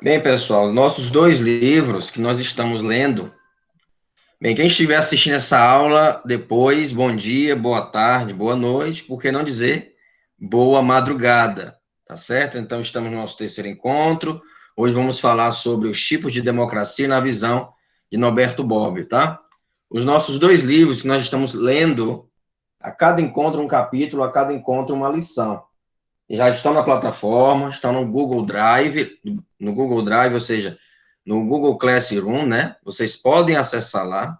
Bem, pessoal, nossos dois livros que nós estamos lendo. Bem, quem estiver assistindo essa aula depois, bom dia, boa tarde, boa noite, por que não dizer boa madrugada, tá certo? Então, estamos no nosso terceiro encontro. Hoje vamos falar sobre os tipos de democracia na visão de Norberto Bobbio, tá? Os nossos dois livros que nós estamos lendo, a cada encontro um capítulo, a cada encontro uma lição. Já estão na plataforma, estão no Google Drive, ou seja, no Google Classroom, né? Vocês podem acessar lá.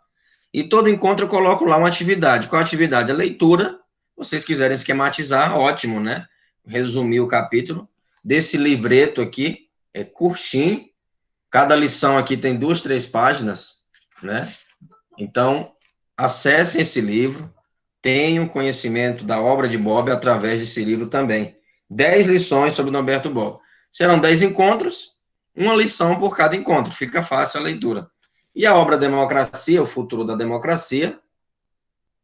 E todo encontro eu coloco lá uma atividade. Qual a atividade? A leitura. Se vocês quiserem esquematizar, ótimo, né? Resumir o capítulo desse livreto aqui, é curtinho. Cada lição aqui tem 2, 3 páginas, né? Então, acessem esse livro, tenham conhecimento da obra de Bob através desse livro também. 10 lições sobre Norberto Bobbio. Serão 10 encontros, uma lição por cada encontro, fica fácil a leitura. E a obra Democracia, o futuro da democracia,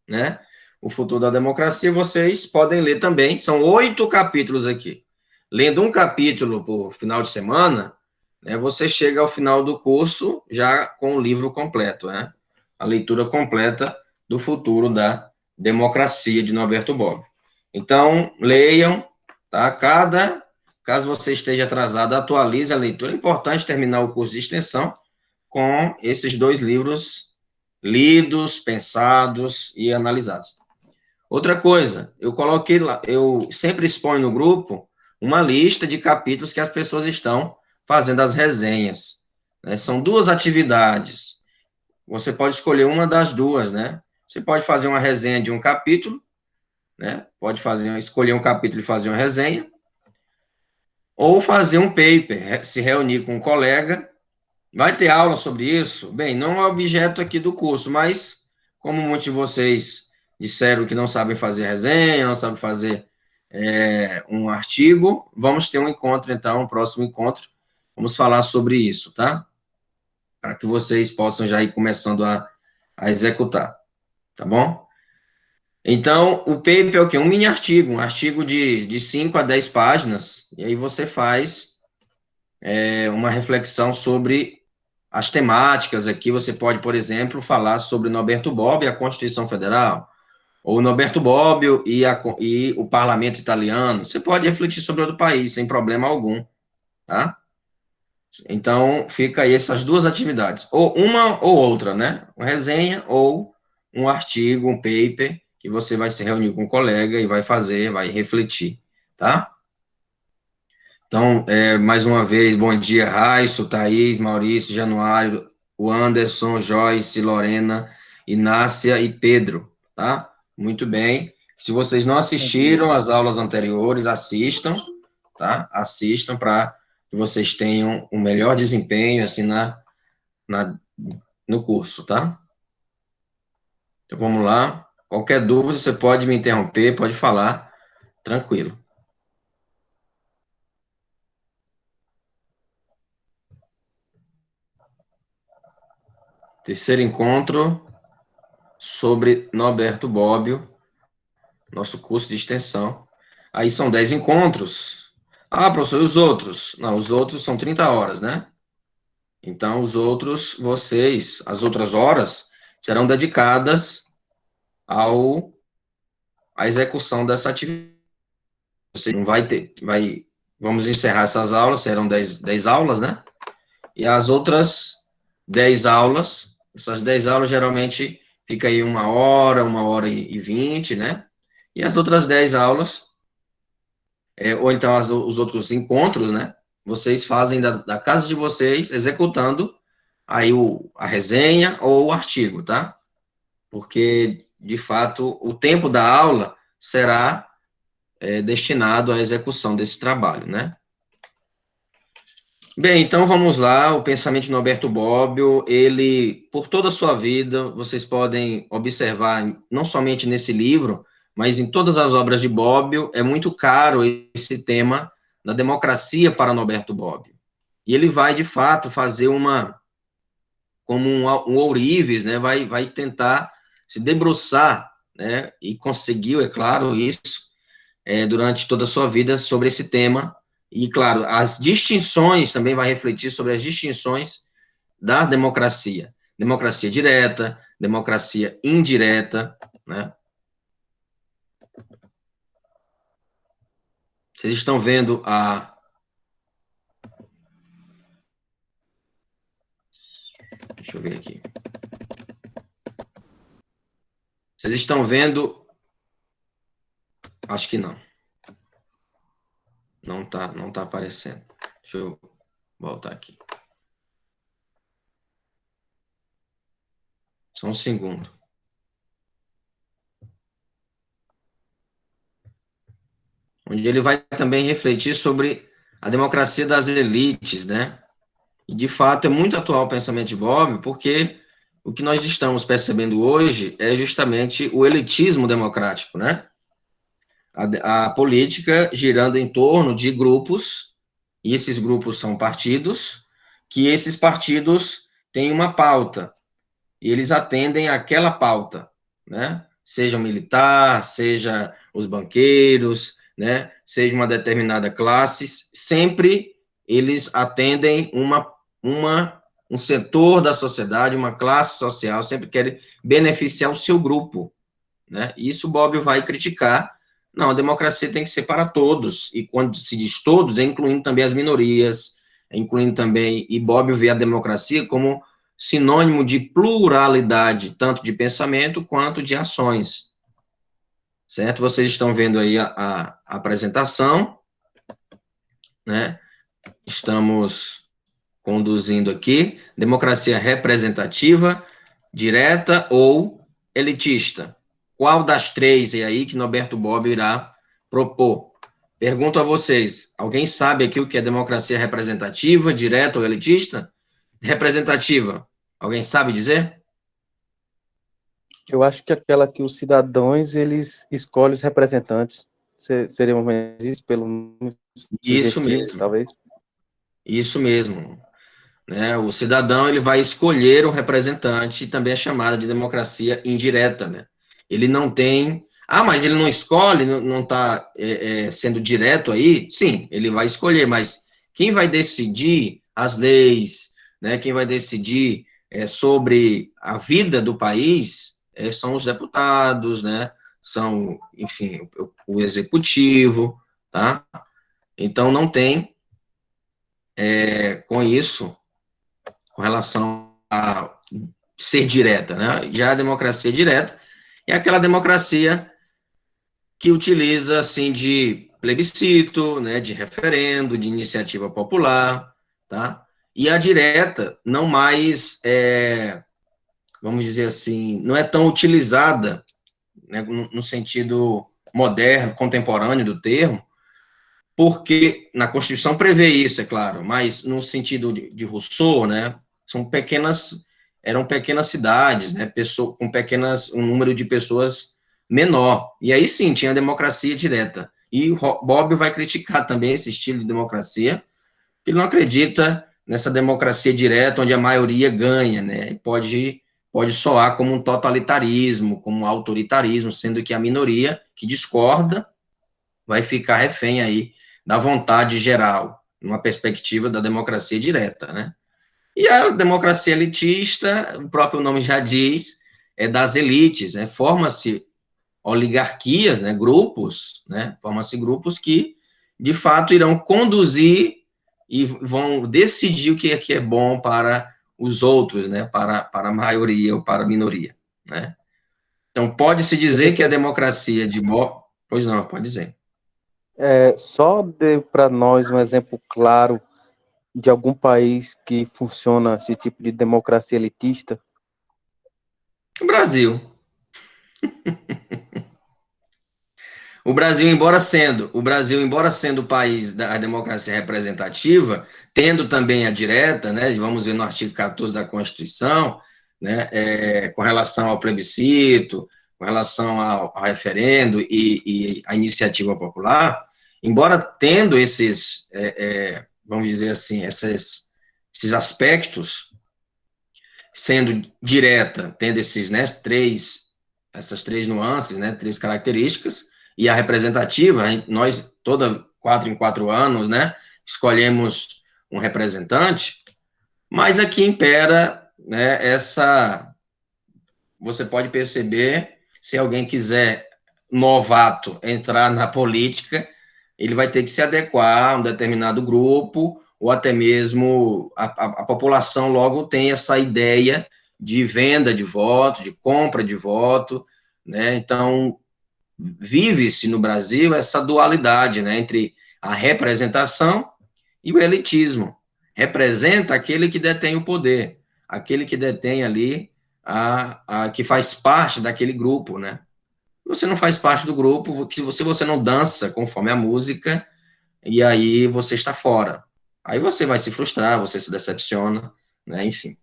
né? O futuro da democracia, vocês podem ler também, são 8 capítulos aqui. Lendo um capítulo por final de semana, né, você chega ao final do curso já com o livro completo, né? A leitura completa do futuro da democracia de Norberto Bobbio. Então, leiam, tá? Caso você esteja atrasado, atualize a leitura. É importante terminar o curso de extensão com esses dois livros lidos, pensados e analisados. Outra coisa, eu coloquei lá, eu sempre exponho no grupo uma lista de capítulos que as pessoas estão fazendo as resenhas, né? São 2 atividades. Você pode escolher uma das 2, né? Você pode fazer uma resenha de um capítulo, né? Pode escolher um capítulo e fazer uma resenha, ou fazer um paper, se reunir com um colega. Vai ter aula sobre isso? Bem, não é objeto aqui do curso, mas como muitos de vocês disseram que não sabem fazer resenha, não sabem fazer um artigo, vamos ter um encontro, então, um próximo encontro, vamos falar sobre isso, tá? Para que vocês possam já ir começando a executar, tá bom? Então, o paper é o quê? Um mini artigo, um artigo de 5 a 10 páginas, e aí você faz uma reflexão sobre as temáticas. Aqui você pode, por exemplo, falar sobre Norberto Bobbio e a Constituição Federal, ou Norberto Bobbio e o Parlamento Italiano. Você pode refletir sobre outro país, sem problema algum, tá? Então, fica aí essas 2 atividades, ou uma ou outra, né? Uma resenha ou um artigo, um paper, que você vai se reunir com um colega e vai fazer, vai refletir, tá? Então, mais uma vez, bom dia, Raisso, Thaís, Maurício, Januário, o Anderson, Joyce, Lorena, Inácia e Pedro, tá? Muito bem. Se vocês não assistiram às aulas anteriores, assistam, tá? Assistam para que vocês tenham um melhor desempenho, assim, no curso, tá? Então, vamos lá. Qualquer dúvida, você pode me interromper, pode falar, tranquilo. Terceiro encontro sobre Norberto Bobbio, nosso curso de extensão. Aí são 10 encontros. Ah, professor, e os outros? Não, os outros são 30 horas, né? Então, os outros, as outras horas, serão dedicadas à execução dessa atividade. Você não vamos encerrar essas aulas, serão 10 aulas, né? E as outras 10 aulas, essas 10 aulas geralmente fica aí 1 hora e 20, né? E as outras 10 aulas, ou então os outros encontros, né? Vocês fazem da casa de vocês, executando aí a resenha ou o artigo, tá? Porque, de fato, o tempo da aula será destinado à execução desse trabalho, né? Bem, então vamos lá. O pensamento de Norberto Bobbio, ele, por toda a sua vida, vocês podem observar, não somente nesse livro, mas em todas as obras de Bobbio, é muito caro esse tema da democracia para Norberto Bobbio. E ele vai, de fato, fazer como um ourives, né? Vai tentar se debruçar, né? E conseguiu, é claro, isso, durante toda a sua vida sobre esse tema E, claro, as distinções também vai refletir sobre as distinções da democracia. Democracia direta, democracia indireta, né? Vocês estão vendo a... Deixa eu ver aqui. Vocês estão vendo... Acho que não. Não tá aparecendo. Deixa eu voltar aqui. Só um segundo. Onde ele vai também refletir sobre a democracia das elites, né? E, de fato, é muito atual o pensamento de Bob, porque o que nós estamos percebendo hoje é justamente o elitismo democrático, né? A política girando em torno de grupos, e esses grupos são partidos, que esses partidos têm uma pauta, e eles atendem àquela pauta, né? Seja o militar, seja os banqueiros, né? Seja uma determinada classe, sempre eles atendem um setor da sociedade, uma classe social, sempre querem beneficiar o seu grupo, né? Isso o Bob vai criticar. Não, a democracia tem que ser para todos, e quando se diz todos, é incluindo também as minorias, é incluindo também, e Bob vê a democracia como sinônimo de pluralidade, tanto de pensamento quanto de ações, certo? Vocês estão vendo aí a apresentação, né? Estamos conduzindo aqui, democracia representativa, direta ou elitista. Qual das três é aí que Norberto Bobbio irá propor? Pergunto a vocês, alguém sabe aqui o que é democracia representativa, direta ou elitista? Representativa, alguém sabe dizer? Eu acho que aquela que os cidadãos, eles escolhem os representantes. Seria uma isso, pelo nome Isso sugestivo, mesmo, talvez. isso mesmo. Né? O cidadão ele vai escolher um representante, também é chamada de democracia indireta. Né? Ele não tem. Ah, mas ele não escolhe, não está sendo direto aí? Sim, ele vai escolher, mas quem vai decidir as leis, né? Quem vai decidir sobre a vida do país são os deputados, né? São, enfim, o executivo, tá? Então não tem com isso com relação a ser direta, né? Já a democracia direta é aquela democracia que utiliza, assim, de plebiscito, né, de referendo, de iniciativa popular, tá? E a direta não mais, vamos dizer assim, não é tão utilizada, né, no sentido moderno, contemporâneo do termo, porque na Constituição prevê isso, é claro, mas no sentido de Rousseau, né, eram pequenas cidades, né, com um número de pessoas menor, e aí sim, tinha a democracia direta, e Bob vai criticar também esse estilo de democracia, que ele não acredita nessa democracia direta, onde a maioria ganha, né, pode soar como um totalitarismo, como um autoritarismo, sendo que a minoria que discorda vai ficar refém aí da vontade geral, numa perspectiva da democracia direta, né? E a democracia elitista, o próprio nome já diz, é das elites, né? Forma-se oligarquias, né? Grupos, né? Forma-se grupos que, de fato, irão conduzir e vão decidir o que é bom para os outros, né? Para a maioria ou para a minoria, né? Então, pode-se dizer que a Professor, democracia de... Pois não, pode dizer. só dê para nós um exemplo claro de algum país que funciona esse tipo de democracia elitista. O Brasil. O Brasil, embora sendo o país da democracia representativa, tendo também a direta, né, vamos ver no artigo 14 da Constituição, né, com relação ao plebiscito, com relação ao referendo e à iniciativa popular, embora tendo esses, vamos dizer assim, esses aspectos, sendo direta, tendo esses, né, essas três nuances, né, três características, e a representativa, nós, 4 em 4 anos, né? Escolhemos um representante, mas aqui impera, né, você pode perceber, se alguém quiser, novato, entrar na política, ele vai ter que se adequar a um determinado grupo, ou até mesmo a população logo tem essa ideia de venda de voto, de compra de voto, né? Então, vive-se no Brasil essa dualidade, né, entre a representação e o elitismo. Representa aquele que detém o poder, aquele que detém ali, que faz parte daquele grupo, né? Você não faz parte do grupo, se você não dança conforme a música, e aí você está fora. Aí você vai se frustrar, você se decepciona, né? Enfim.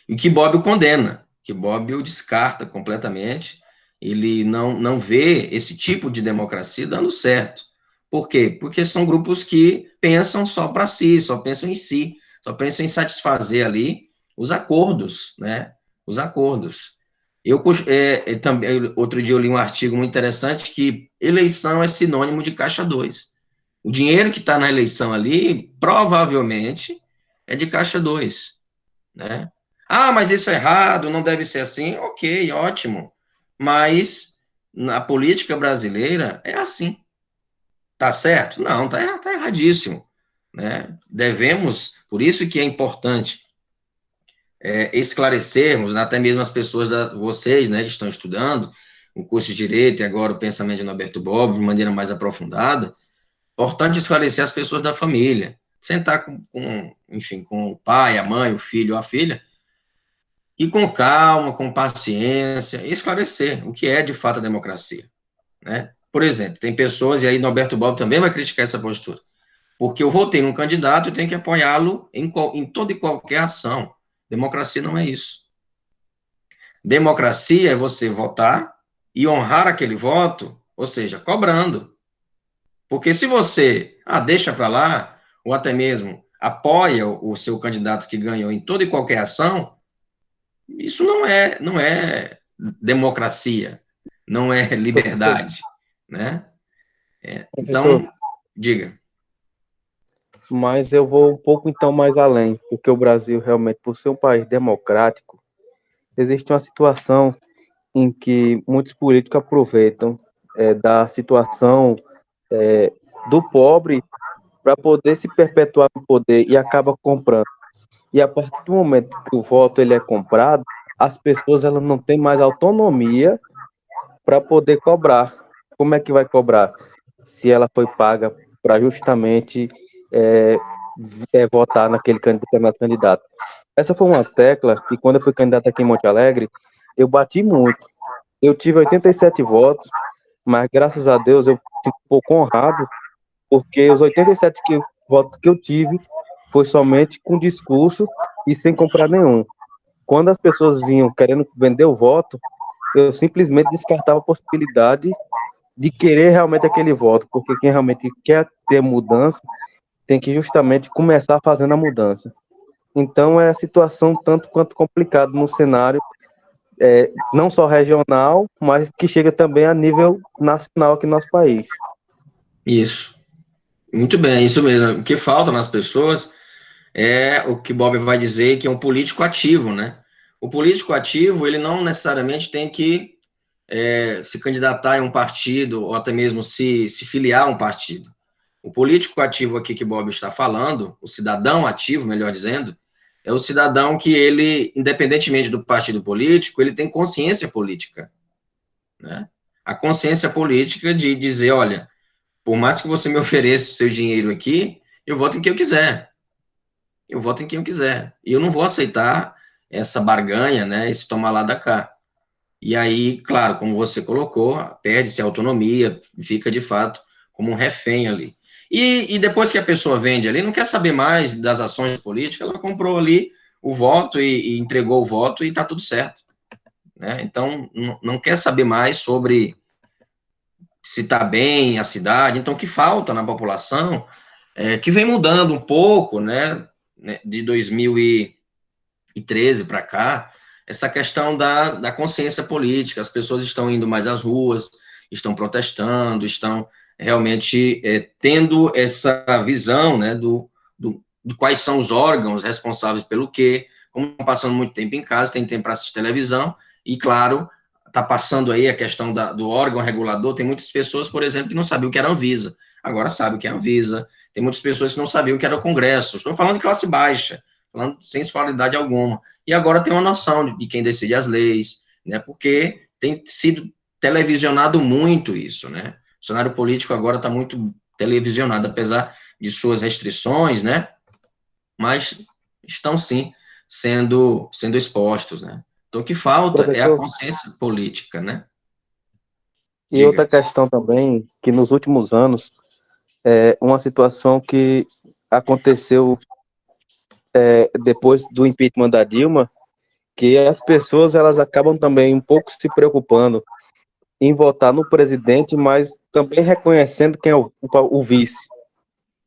E que Bob o condena, que Bob o descarta completamente, ele não vê esse tipo de democracia dando certo. Por quê? Porque são grupos que pensam só para si, só pensam em si, só pensam em satisfazer ali os acordos, né? Os acordos. Também, outro dia eu li um artigo muito interessante que eleição é sinônimo de caixa 2. O dinheiro que está na eleição ali, provavelmente, é de caixa 2, né? Ah, mas isso é errado, não deve ser assim. Ok, ótimo. Mas na política brasileira é assim. Tá certo? Não, tá erradíssimo, né? Devemos, por isso que é importante esclarecermos, né, até mesmo as pessoas, vocês, né, que estão estudando o curso de Direito e agora o pensamento de Norberto Bobbio de maneira mais aprofundada, importante esclarecer as pessoas da família. Sentar enfim, com o pai, a mãe, o filho ou a filha, e com calma, com paciência, esclarecer o que é de fato a democracia, né? Por exemplo, tem pessoas, e aí Norberto Bobbio também vai criticar essa postura, porque eu votei num candidato e tenho que apoiá-lo em toda e qualquer ação. Democracia não é isso. Democracia é você votar e honrar aquele voto, ou seja, cobrando. Porque se você, deixa para lá, ou até mesmo apoia o seu candidato que ganhou em toda e qualquer ação, isso não é democracia, não é Professor, liberdade, né? professor, Então, diga. mas eu vou um pouco então mais além, porque o Brasil realmente, por ser um país democrático, existe uma situação em que muitos políticos aproveitam da situação do pobre para poder se perpetuar no poder e acaba comprando. E a partir do momento que o voto ele é comprado, as pessoas elas não têm mais autonomia para poder cobrar. Como é que vai cobrar? Se ela foi paga para justamente é, votar naquele determinado candidato. Essa foi uma tecla que, quando eu fui candidato aqui em Monte Alegre, eu bati muito. Eu tive 87 votos, mas graças a Deus eu fico um pouco honrado, porque os 87 votos que eu tive foi somente com discurso e sem comprar nenhum. Quando as pessoas vinham querendo vender o voto, eu simplesmente descartava a possibilidade de querer realmente aquele voto, porque quem realmente quer ter mudança tem que justamente começar fazendo a mudança. Então é a situação tanto quanto complicada no cenário, não só regional, mas que chega também a nível nacional aqui no nosso país. Isso. Muito bem, isso mesmo. O que falta nas pessoas é o que Bob vai dizer que é um político ativo, né? O político ativo, ele não necessariamente tem que se candidatar a um partido ou até mesmo se filiar a um partido. O político ativo aqui que Bob está falando, o cidadão ativo, melhor dizendo, é o cidadão que ele, independentemente do partido político, ele tem consciência política, né? A consciência política de dizer, olha, por mais que você me ofereça o seu dinheiro aqui, eu voto em quem eu quiser. Eu voto em quem eu quiser. E eu não vou aceitar essa barganha, né, esse tomar lá da cá. E aí, claro, como você colocou, perde-se a autonomia, fica de fato como um refém ali. E depois que a pessoa vende ali, não quer saber mais das ações políticas, ela comprou ali o voto e entregou o voto e está tudo certo, né? Então, não quer saber mais sobre se está bem a cidade. Então, o que falta na população que vem mudando um pouco, né, de 2013 para cá, essa questão da consciência política, as pessoas estão indo mais às ruas, estão protestando, estão realmente tendo essa visão, né, de quais são os órgãos responsáveis pelo quê, como estão passando muito tempo em casa, tem tempo para assistir televisão, e, claro, está passando aí a questão do órgão regulador, tem muitas pessoas, por exemplo, que não sabiam o que era a Anvisa, agora sabem o que é a Anvisa, tem muitas pessoas que não sabiam o que era o Congresso, estou falando de classe baixa, falando sem escolaridade alguma, e agora tem uma noção de quem decide as leis, né, porque tem sido televisionado muito isso, né, o cenário político agora está muito televisionado, apesar de suas restrições, né, mas estão, sim, sendo expostos, né. Então, o que falta é a Professor, consciência política, né. e outra Diga. questão também, que nos últimos anos, uma situação que aconteceu depois do impeachment da Dilma, que as pessoas elas acabam também um pouco se preocupando em votar no presidente, mas também reconhecendo quem é o vice.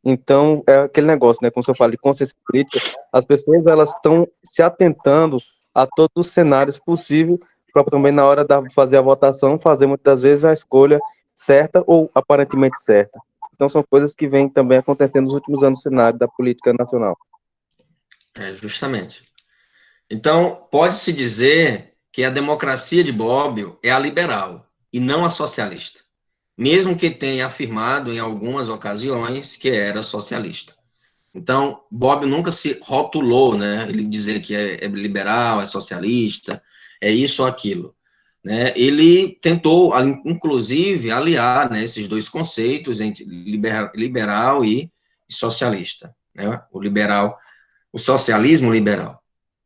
Então, é aquele negócio, né? Como eu falo de consciência política, as pessoas elas estão se atentando a todos os cenários possíveis para também na hora de fazer a votação, fazer muitas vezes a escolha certa ou aparentemente certa. Então, são coisas que vêm também acontecendo nos últimos anos no cenário da política nacional. Justamente. Então, pode-se dizer que a democracia de Bobbio é a liberal e não a socialista, mesmo que tenha afirmado em algumas ocasiões que era socialista. Então, Bobbio nunca se rotulou, né? Ele dizer que é liberal, é socialista, é isso ou aquilo. Né? Ele tentou, inclusive, aliar, né, esses dois conceitos entre liberal e socialista, né? O socialismo liberal.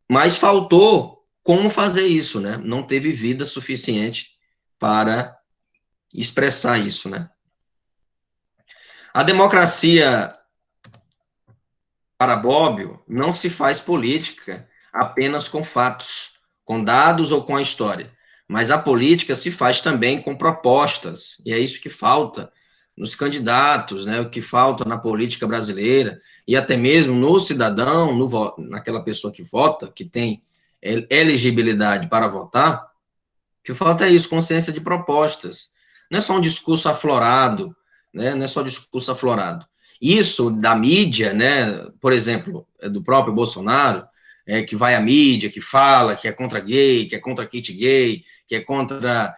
Mas faltou como fazer isso, né? Não teve vida suficiente para expressar isso, né? A democracia para Bobbio não se faz política apenas com fatos, com dados ou com a história, mas a política se faz também com propostas, e é isso que falta nos candidatos, né? O que falta na política brasileira e até mesmo no cidadão, naquela pessoa que vota, que tem elegibilidade para votar. O que falta é isso, consciência de propostas. Não é só um discurso aflorado, né? Não é só discurso aflorado. Isso da mídia, né? Por exemplo, do próprio Bolsonaro, que vai à mídia, que fala que é contra gay, que é contra kit gay, que é contra,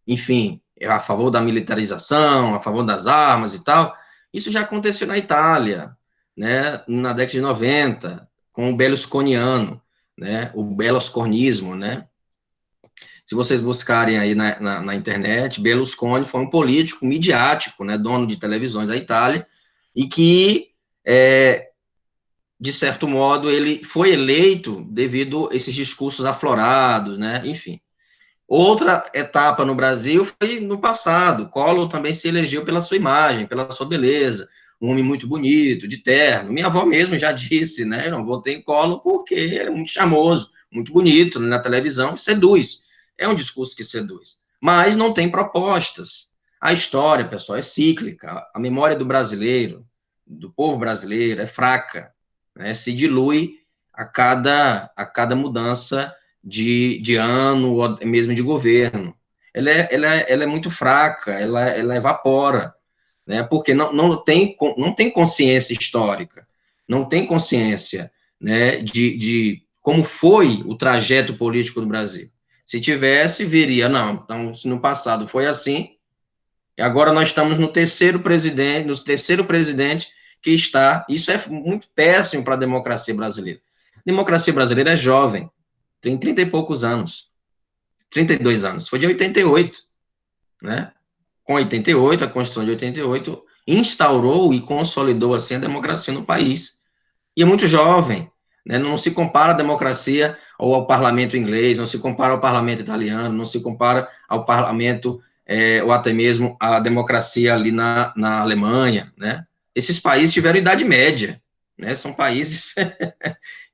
enfim, é a favor da militarização, a favor das armas e tal. Isso já aconteceu na Itália, né? Na década de 90, com o berlusconiano, né? O berlusconismo, né? Se vocês buscarem aí na internet, Berlusconi foi um político midiático, né, dono de televisões da Itália, e que, de certo modo, ele foi eleito devido a esses discursos aflorados, né, enfim. Outra etapa no Brasil foi no passado. Collor também se elegeu pela sua imagem, pela sua beleza, um homem muito bonito, de terno. Minha avó mesmo já disse, né, eu não votei em Collor porque ele é muito charmoso, muito bonito, né, na televisão, seduz. É um discurso que seduz, mas não tem propostas. A história, pessoal, é cíclica. A memória do brasileiro, do povo brasileiro, é fraca, né, se dilui a cada mudança de ano, ou mesmo de governo. Ela é muito fraca, ela evapora, né? Porque não tem consciência histórica, não tem consciência, né, de como foi o trajeto político do Brasil. Se tivesse, viria, não, então, se no passado foi assim, e agora nós estamos no terceiro presidente que está, isso é muito péssimo para a democracia brasileira. A democracia brasileira é jovem, tem 30 e poucos anos, 32 anos, foi de 88, né? Com 88, a Constituição de 88 instaurou e consolidou assim a democracia no país. E é muito jovem, né? Não se compara a democracia ao parlamento inglês, não se compara ao parlamento italiano, não se compara ao parlamento, ou até mesmo à democracia ali na Alemanha, né? Esses países tiveram idade média, né? São países,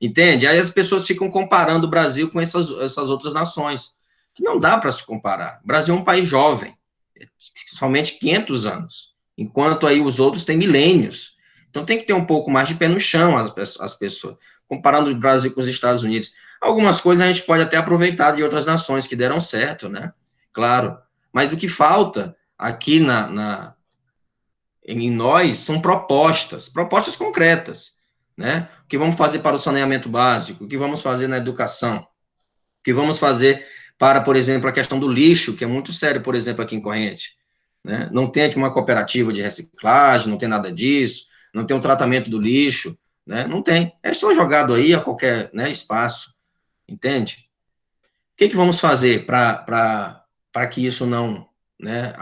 entende? Aí as pessoas ficam comparando o Brasil com essas outras nações, que não dá para se comparar. O Brasil é um país jovem, somente 500 anos, enquanto aí os outros têm milênios. Então tem que ter um pouco mais de pé no chão as pessoas, comparando o Brasil com os Estados Unidos. Algumas coisas a gente pode até aproveitar de outras nações que deram certo, né? Claro. Mas o que falta aqui em nós são propostas concretas, né? O que vamos fazer para o saneamento básico, o que vamos fazer na educação, o que vamos fazer para, por exemplo, a questão do lixo, que é muito sério, por exemplo, aqui em Corrente, né? Não tem aqui uma cooperativa de reciclagem, não tem nada disso, não tem um tratamento do lixo, né? Não tem. É só jogado aí a qualquer, né, espaço, entende? O que vamos fazer para que isso não, né,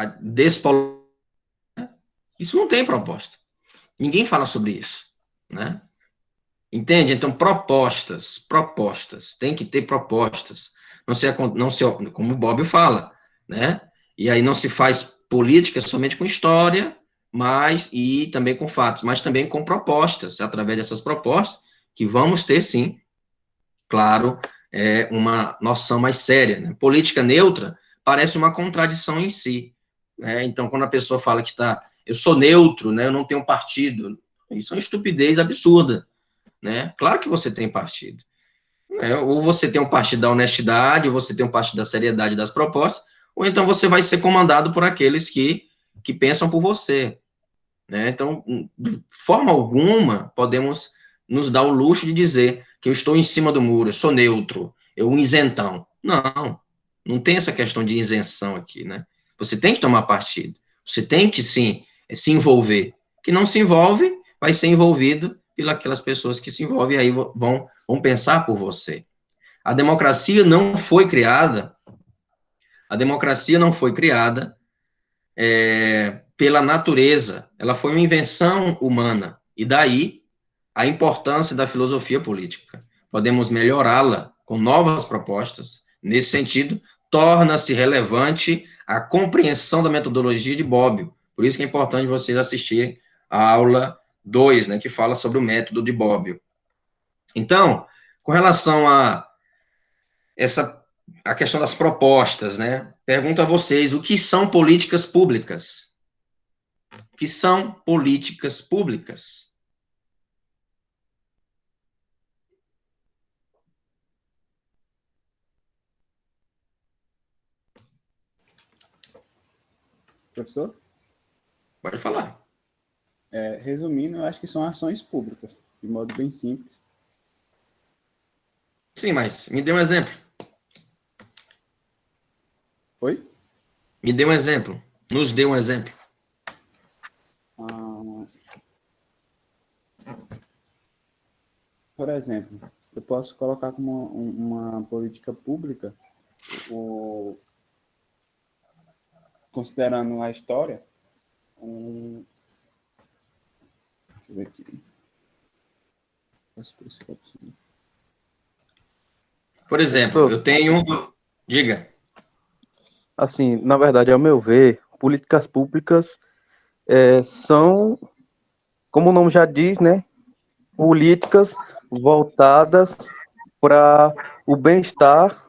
isso não tem proposta. Ninguém fala sobre isso, né? Entende? Então, propostas, tem que ter propostas. Não se, como o Bob fala, né? E aí não se faz política somente com história, e também com fatos, mas também com propostas, através dessas propostas, que vamos ter, sim, claro, uma noção mais séria, né? Política neutra parece uma contradição em si, né? Então, quando a pessoa fala que eu sou neutro, né? Eu não tenho partido, isso é uma estupidez absurda, né? Claro que você tem partido, né? Ou você tem um partido da honestidade, ou você tem um partido da seriedade das propostas, ou então você vai ser comandado por aqueles que pensam por você, né? Então, de forma alguma, podemos nos dar o luxo de dizer que eu estou em cima do muro, eu sou neutro, eu um isentão. Não, não tem essa questão de isenção aqui, né? Você tem que tomar partido, você tem que, sim, se envolver. Que não se envolve, vai ser envolvido pelas pessoas que se envolvem, e aí vão pensar por você. A democracia não foi criada, pela natureza, ela foi uma invenção humana, e daí a importância da filosofia política. Podemos melhorá-la com novas propostas. Nesse sentido, torna-se relevante a compreensão da metodologia de Bobbio. Por isso que é importante vocês assistirem a aula 2, né, que fala sobre o método de Bobbio. Então, com relação a questão das propostas, né, pergunto a vocês, o que são políticas públicas? O que são políticas públicas? Professor? Pode falar. Resumindo, eu acho que são ações públicas, de modo bem simples. Sim, mas me dê um exemplo. Oi? Me dê um exemplo. Nos dê um exemplo. Por exemplo, eu posso colocar como uma política pública, considerando a história, deixa eu ver aqui. Por exemplo, eu tenho... Diga. Assim, na verdade, ao meu ver, políticas públicas são, como o nome já diz, né, políticas voltadas para o bem-estar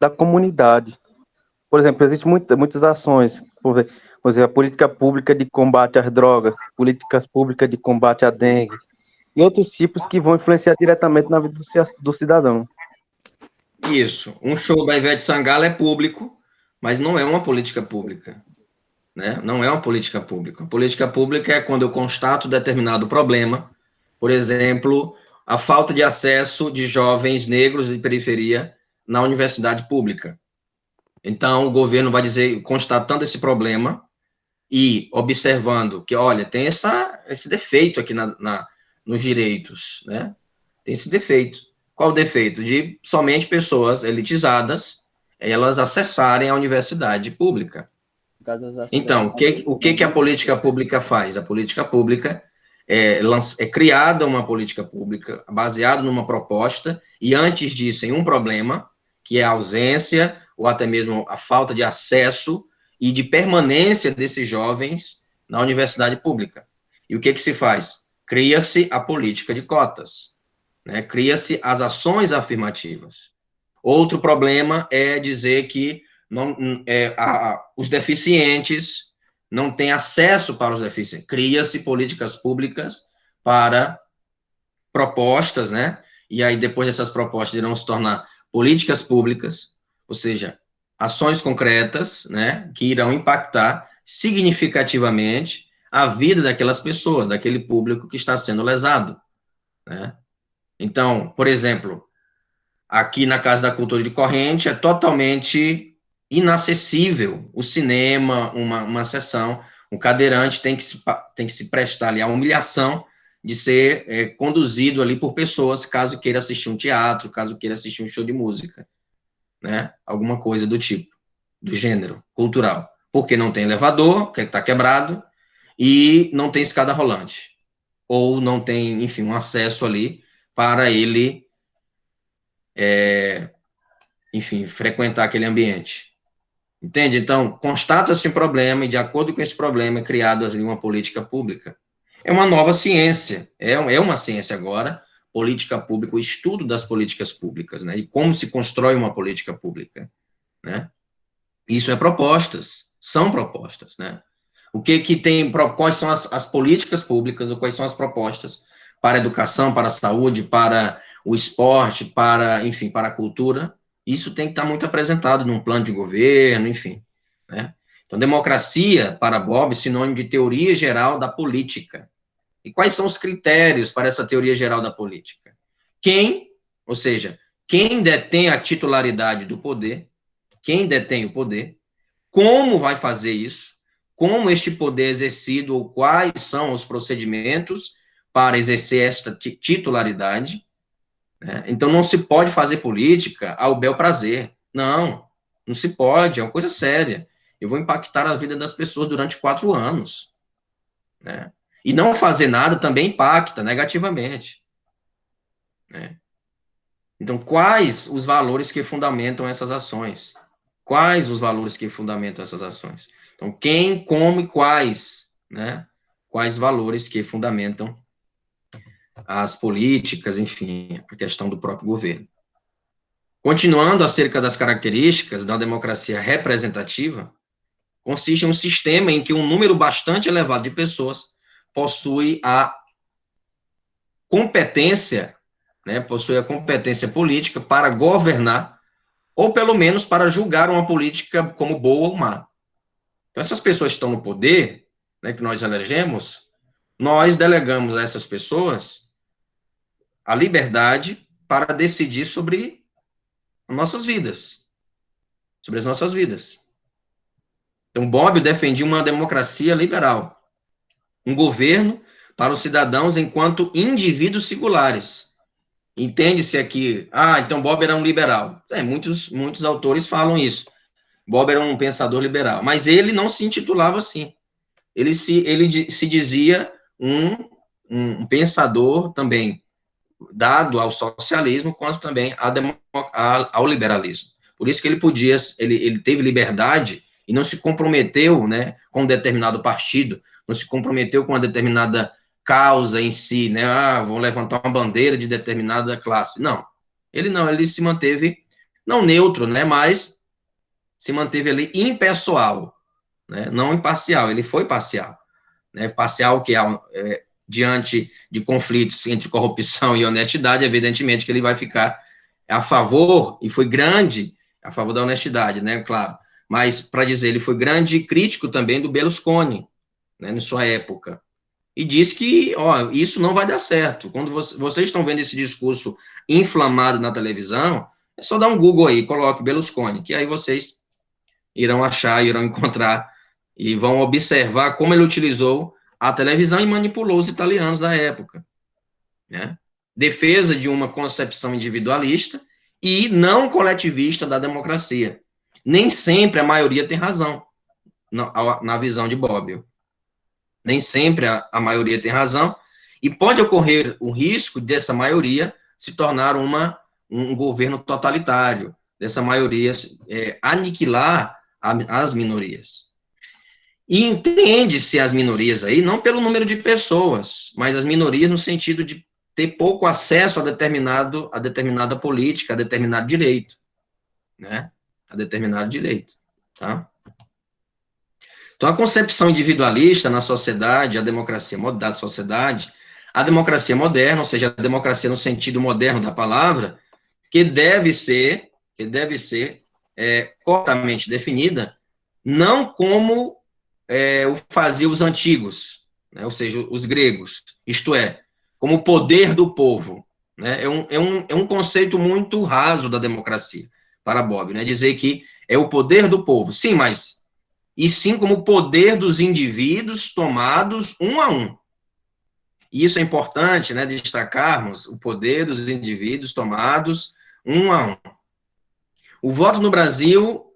da comunidade. Por exemplo, existem muitas ações, por exemplo, a política pública de combate às drogas, políticas públicas de combate à dengue, e outros tipos que vão influenciar diretamente na vida do cidadão. Isso. Um show da Ivete Sangalo é público, mas não é uma política pública, né? Não é uma política pública. A política pública é quando eu constato determinado problema, por exemplo, a falta de acesso de jovens negros de periferia na universidade pública. Então, o governo vai dizer, constatando esse problema e observando que, olha, tem esse defeito aqui nos direitos, né? Tem esse defeito. Qual o defeito? De somente pessoas elitizadas, elas acessarem a universidade pública. Então, o que a política pública faz? A política pública é criada uma política pública baseada numa proposta, e antes disso, em um problema, que é a ausência, ou até mesmo a falta de acesso e de permanência desses jovens na universidade pública. E o que se faz? Cria-se a política de cotas, né? Cria-se as ações afirmativas. Outro problema é dizer que os deficientes não têm acesso para os deficientes. Cria-se políticas públicas para propostas, né? E aí, depois dessas propostas, irão se tornar políticas públicas, ou seja, ações concretas, né? Que irão impactar significativamente a vida daquelas pessoas, daquele público que está sendo lesado, né? Então, por exemplo, aqui na Casa da Cultura de Corrente é totalmente inacessível o cinema, uma sessão, um cadeirante tem que se prestar ali à humilhação de ser conduzido ali por pessoas, caso queira assistir um teatro, caso queira assistir um show de música, né? Alguma coisa do tipo, do gênero, cultural. Porque não tem elevador, porque está quebrado, e não tem escada rolante. Ou não tem, enfim, um acesso ali para ele, enfim, frequentar aquele ambiente. Entende? Então, constata-se um problema, e de acordo com esse problema é criado ali uma política pública. É uma nova ciência, é uma ciência agora, política pública, o estudo das políticas públicas, né? E como se constrói uma política pública, né? Isso é propostas, são propostas, né? O que tem, quais são as políticas públicas, ou quais são as propostas para a educação, para a saúde, para o esporte, para, enfim, para a cultura. Isso tem que estar muito apresentado num plano de governo, enfim, né? Então, democracia, para Bob, é sinônimo de teoria geral da política. E quais são os critérios para essa teoria geral da política? Ou seja, quem detém a titularidade do poder, quem detém o poder, como vai fazer isso, como este poder é exercido, ou quais são os procedimentos para exercer esta titularidade, né? Então, não se pode fazer política ao bel prazer. Não se pode, é uma coisa séria. Eu vou impactar a vida das pessoas durante 4 anos, né? E não fazer nada também impacta negativamente, né? Então, quais os valores que fundamentam essas ações? Quais os valores que fundamentam essas ações? Então, quem, como e quais, né? Quais valores que fundamentam as políticas, enfim, a questão do próprio governo. Continuando acerca das características da democracia representativa, consiste em um sistema em que um número bastante elevado de pessoas possui a competência, né, política para governar, ou pelo menos para julgar uma política como boa ou má. Então, essas pessoas que estão no poder, né, que nós elegemos, nós delegamos a essas pessoas a liberdade para decidir sobre nossas vidas, sobre as nossas vidas. Então, Bobbio defendia uma democracia liberal, um governo para os cidadãos enquanto indivíduos singulares. Entende-se aqui, então Bobbio era um liberal. Muitos autores falam isso. Bobbio era um pensador liberal, mas ele não se intitulava assim. Ele se dizia um pensador também dado ao socialismo, quanto também ao liberalismo. Por isso que ele teve liberdade e não se comprometeu, né, com um determinado partido, não se comprometeu com uma determinada causa em si, né, vou levantar uma bandeira de determinada classe. Não, ele se manteve, não neutro, né, mas se manteve ali impessoal, né, não imparcial, ele foi parcial, né, parcial que diante de conflitos entre corrupção e honestidade, evidentemente que ele vai ficar a favor, e foi grande a favor da honestidade, né, claro, mas, para dizer, ele foi grande crítico também do Berlusconi, né, em sua época, e disse que, isso não vai dar certo. Quando vocês estão vendo esse discurso inflamado na televisão, é só dar um Google aí, coloque Berlusconi, que aí vocês irão achar, irão encontrar, e vão observar como ele utilizou a televisão e manipulou os italianos da época, né? Defesa de uma concepção individualista e não coletivista da democracia. Nem sempre a maioria tem razão, na visão de Bobbio. Nem sempre a maioria tem razão, e pode ocorrer o risco dessa maioria se tornar um governo totalitário, dessa maioria aniquilar as minorias. E entende-se as minorias aí, não pelo número de pessoas, mas as minorias no sentido de ter pouco acesso a determinada política, a determinado direito, né? A determinado direito, tá? Então, a concepção individualista na sociedade, a democracia moderna, ou seja, a democracia no sentido moderno da palavra, que deve ser corretamente definida, não como o faziam os antigos, né, ou seja, os gregos, isto é, como o poder do povo. Né, é um conceito muito raso da democracia, para Bob, né, dizer que é o poder do povo. Sim, mas e sim como o poder dos indivíduos tomados um a um. E isso é importante, né, destacarmos o poder dos indivíduos tomados um a um. O voto no Brasil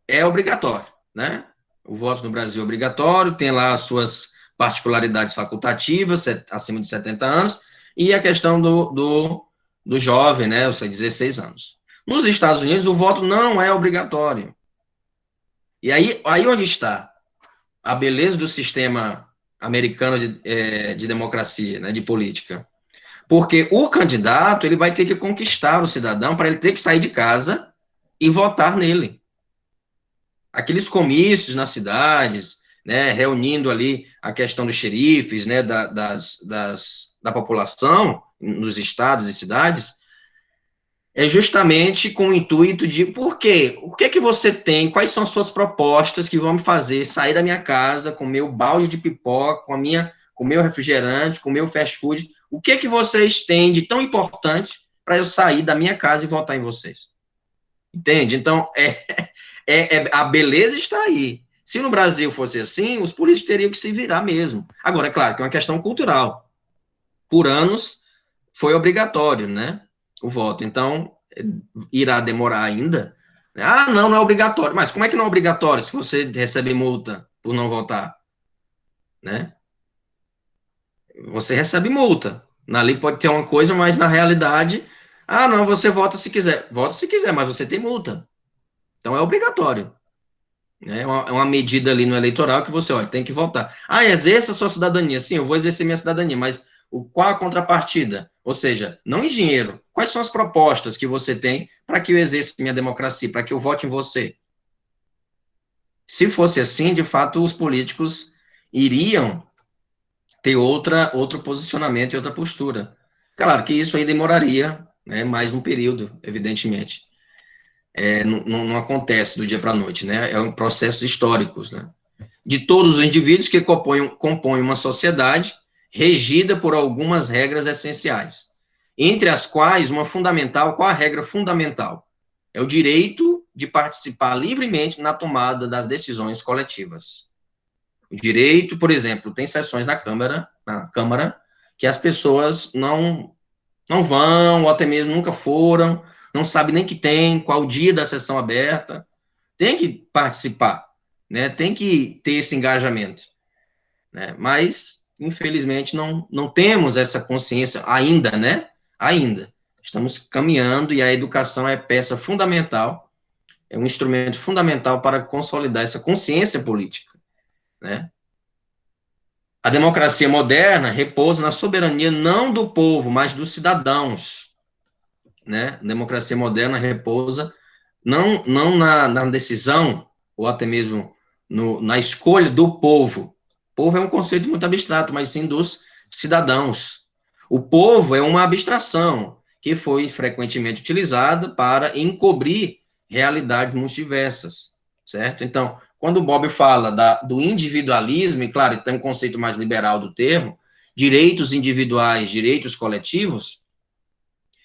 é obrigatório, né? O voto no Brasil é obrigatório, tem lá as suas particularidades facultativas, acima de 70 anos, e a questão do jovem, né, ou seja, 16 anos. Nos Estados Unidos, o voto não é obrigatório. E aí onde está a beleza do sistema americano de democracia, né, de política? Porque o candidato, ele vai ter que conquistar o cidadão para ele ter que sair de casa e votar nele. Aqueles comícios nas cidades, né, reunindo ali a questão dos xerifes, né, da população nos estados e cidades, é justamente com o intuito de, por quê? O que é que você tem, quais são as suas propostas que vão me fazer sair da minha casa com meu balde de pipoca, com meu refrigerante, com meu fast food, o que é que vocês têm de tão importante para eu sair da minha casa e votar em vocês? Entende? Então, a beleza está aí. Se no Brasil fosse assim, os políticos teriam que se virar mesmo. Agora, é claro que é uma questão cultural. Por anos, foi obrigatório, né, o voto. Então, irá demorar ainda. Ah, não, não é obrigatório. Mas como é que não é obrigatório se você recebe multa por não votar? Né? Você recebe multa. Na lei pode ter uma coisa, mas na realidade, ah, não, você vota se quiser. Vota se quiser, mas você tem multa. Então é obrigatório. É uma medida ali no eleitoral que você, olha, tem que votar. Ah, exerça a sua cidadania. Sim, eu vou exercer minha cidadania, mas qual a contrapartida? Ou seja, não em dinheiro. Quais são as propostas que você tem para que eu exerça minha democracia, para que eu vote em você? Se fosse assim, de fato, os políticos iriam ter outro posicionamento e outra postura. Claro que isso aí demoraria, né, mais um período, evidentemente. Não acontece do dia para a noite, né? É um processos históricos, né? De todos os indivíduos que compõem uma sociedade regida por algumas regras essenciais, entre as quais uma fundamental, qual a regra fundamental? É o direito de participar livremente na tomada das decisões coletivas. O direito, por exemplo, tem sessões na Câmara que as pessoas não vão, ou até mesmo nunca foram, não sabe nem que tem, qual o dia da sessão aberta, tem que participar, né? Tem que ter esse engajamento, né? Mas, infelizmente, não temos essa consciência ainda, né? Ainda. Estamos caminhando e a educação é peça fundamental, é um instrumento fundamental para consolidar essa consciência política, né? A democracia moderna repousa na soberania não do povo, mas dos cidadãos, né? A democracia moderna repousa não na decisão, ou até mesmo na escolha do povo. Povo é um conceito muito abstrato, mas sim dos cidadãos. O povo é uma abstração que foi frequentemente utilizada para encobrir realidades muito diversas, certo? Então, quando o Bob fala do individualismo, e claro, tem um conceito mais liberal do termo, direitos individuais, direitos coletivos,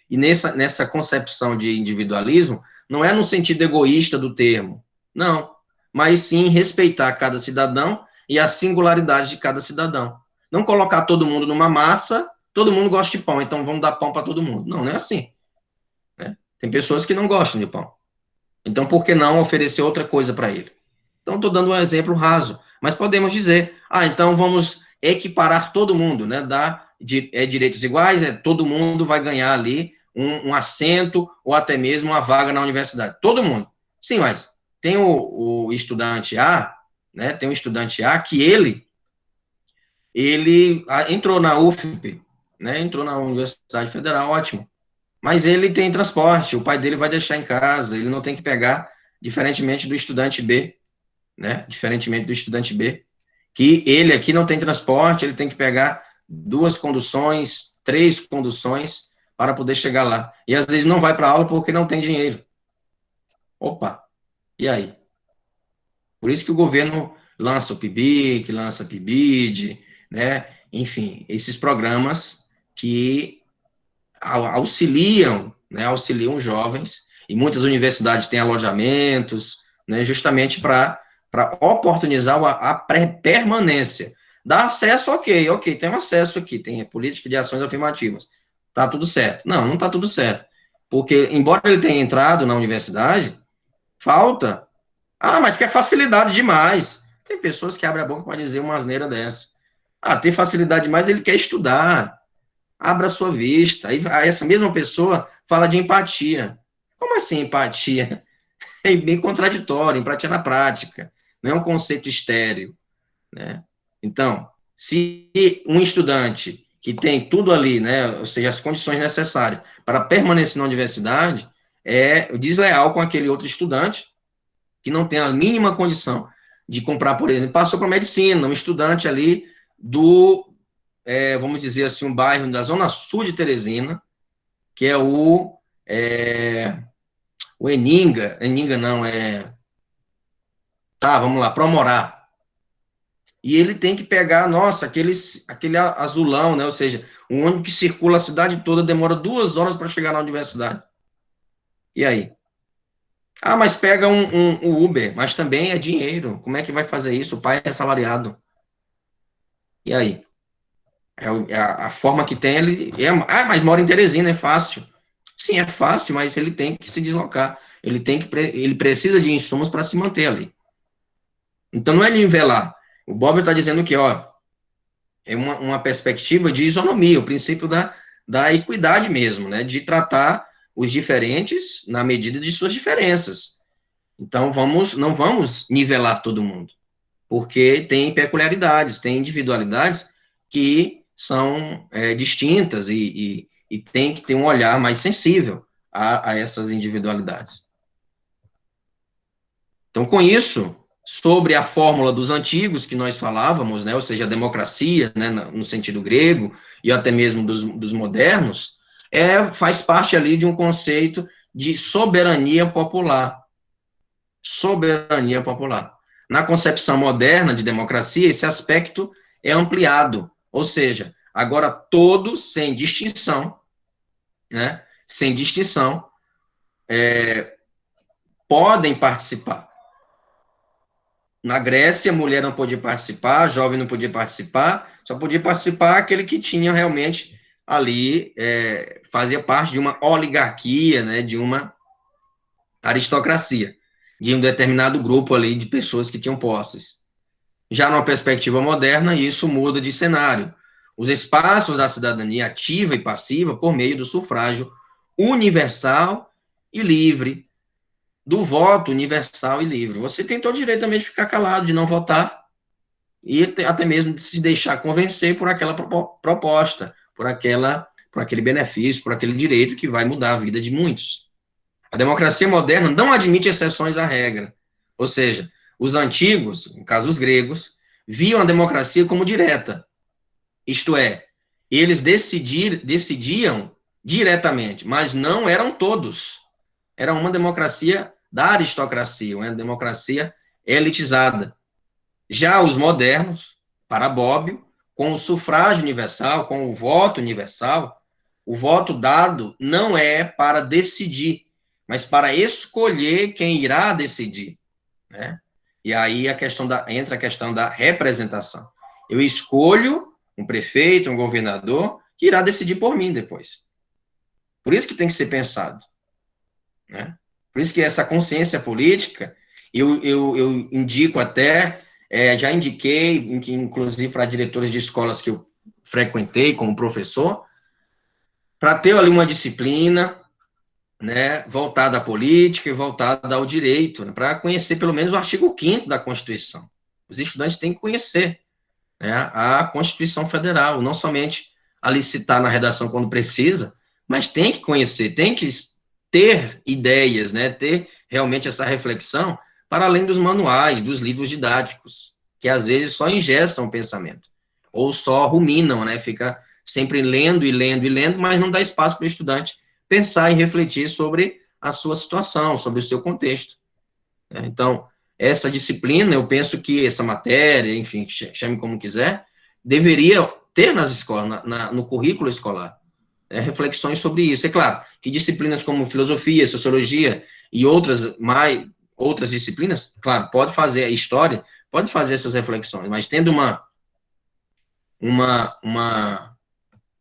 e nessa concepção de individualismo, não é no sentido egoísta do termo, não, mas sim respeitar cada cidadão e a singularidade de cada cidadão. Não colocar todo mundo numa massa, todo mundo gosta de pão, então vamos dar pão para todo mundo. Não, não é assim. Né? Tem pessoas que não gostam de pão. Então, por que não oferecer outra coisa para ele? Então, estou dando um exemplo raso, mas podemos dizer, então vamos equiparar todo mundo, né? Dar direitos iguais, todo mundo vai ganhar ali um assento ou até mesmo uma vaga na universidade. Todo mundo. Sim, mas tem o estudante A, né? Tem um estudante A que ele entrou na UFP, né? Entrou na Universidade Federal, ótimo. Mas ele tem transporte, o pai dele vai deixar em casa, ele não tem que pegar, diferentemente do estudante B, né? Diferentemente do estudante B, que ele aqui não tem transporte, ele tem que pegar 2 conduções, 3 conduções para poder chegar lá. E às vezes não vai para aula porque não tem dinheiro. Opa, e aí? Por isso que o governo lança o PIBIC, lança a PIBID, né? Enfim, esses programas que auxiliam, né, auxiliam jovens, e muitas universidades têm alojamentos, né, justamente para oportunizar a permanência. Dá acesso, ok, tem um acesso aqui, tem política de ações afirmativas, tá tudo certo. Não, não tá tudo certo, porque, embora ele tenha entrado na universidade, falta, mas quer facilidade demais. Tem pessoas que abrem a boca para dizer uma asneira dessa. Tem facilidade demais, ele quer estudar, abra sua vista. Aí essa mesma pessoa fala de empatia. Como assim empatia? É bem contraditório, empatia na prática. Não é um conceito estéril, né? Então, se um estudante que tem tudo ali, né, ou seja, as condições necessárias para permanecer na universidade, é desleal com aquele outro estudante que não tem a mínima condição de comprar, por exemplo, passou para medicina, um estudante ali vamos dizer assim, um bairro da zona sul de Teresina, que é o Eninga não, vamos lá, Promorá. E ele tem que pegar, nossa, aquele azulão, né, ou seja, um ônibus que circula a cidade toda, demora 2 horas para chegar na universidade. E aí? Mas pega um Uber, mas também é dinheiro. Como é que vai fazer isso? O pai é assalariado. E aí? A forma que tem, mas mora em Teresina, é fácil. Sim, é fácil, mas ele tem que se deslocar. Ele precisa de insumos para se manter ali. Então, não é nivelar. O Bob está dizendo que, é uma perspectiva de isonomia, o princípio da equidade mesmo, né? De tratar os diferentes na medida de suas diferenças. Então, não vamos nivelar todo mundo, porque tem peculiaridades, tem individualidades que são distintas e tem que ter um olhar mais sensível a essas individualidades. Então, com isso, sobre a fórmula dos antigos que nós falávamos, né, ou seja, a democracia, né, no sentido grego, e até mesmo dos modernos, faz parte ali de um conceito de soberania popular. Soberania popular. Na concepção moderna de democracia, esse aspecto é ampliado, ou seja, agora todos, sem distinção, né, sem distinção, podem participar. Na Grécia, mulher não podia participar, jovem não podia participar, só podia participar aquele que tinha realmente ali, fazia parte de uma oligarquia, né, de uma aristocracia, de um determinado grupo ali de pessoas que tinham posses. Já numa perspectiva moderna, isso muda de cenário. Os espaços da cidadania ativa e passiva por meio do sufrágio universal e livre, do voto universal e livre. Você tem todo o direito também de ficar calado, de não votar, e até mesmo de se deixar convencer por aquela proposta, por aquele benefício, por aquele direito que vai mudar a vida de muitos. A democracia moderna não admite exceções à regra. Ou seja, os antigos, no caso os gregos, viam a democracia como direta. Isto é, eles decidiam diretamente, mas não eram todos. Era uma democracia da aristocracia, uma democracia elitizada. Já os modernos, para Bobbio, com o sufrágio universal, com o voto universal, o voto dado não é para decidir, mas para escolher quem irá decidir, né? E aí entra a questão da representação. Eu escolho um prefeito, um governador, que irá decidir por mim depois. Por isso que tem que ser pensado, né? Por isso que essa consciência política, eu indico até, já indiquei, inclusive para diretores de escolas que eu frequentei como professor, para ter ali uma disciplina, né, voltada à política e voltada ao direito, né, para conhecer pelo menos o artigo 5º da Constituição. Os estudantes têm que conhecer, né, a Constituição Federal, não somente ali citar na redação quando precisa, mas tem que conhecer, tem que ter ideias, né, ter realmente essa reflexão para além dos manuais, dos livros didáticos, que às vezes só engessam o pensamento, ou só ruminam, né, fica sempre lendo e lendo e lendo, mas não dá espaço para o estudante pensar e refletir sobre a sua situação, sobre o seu contexto. Então, essa disciplina, eu penso que essa matéria, enfim, chame como quiser, deveria ter nas escolas, no currículo escolar, reflexões sobre isso. É claro que disciplinas como filosofia, sociologia e outras disciplinas, claro, pode fazer a história, pode fazer essas reflexões, mas tendo um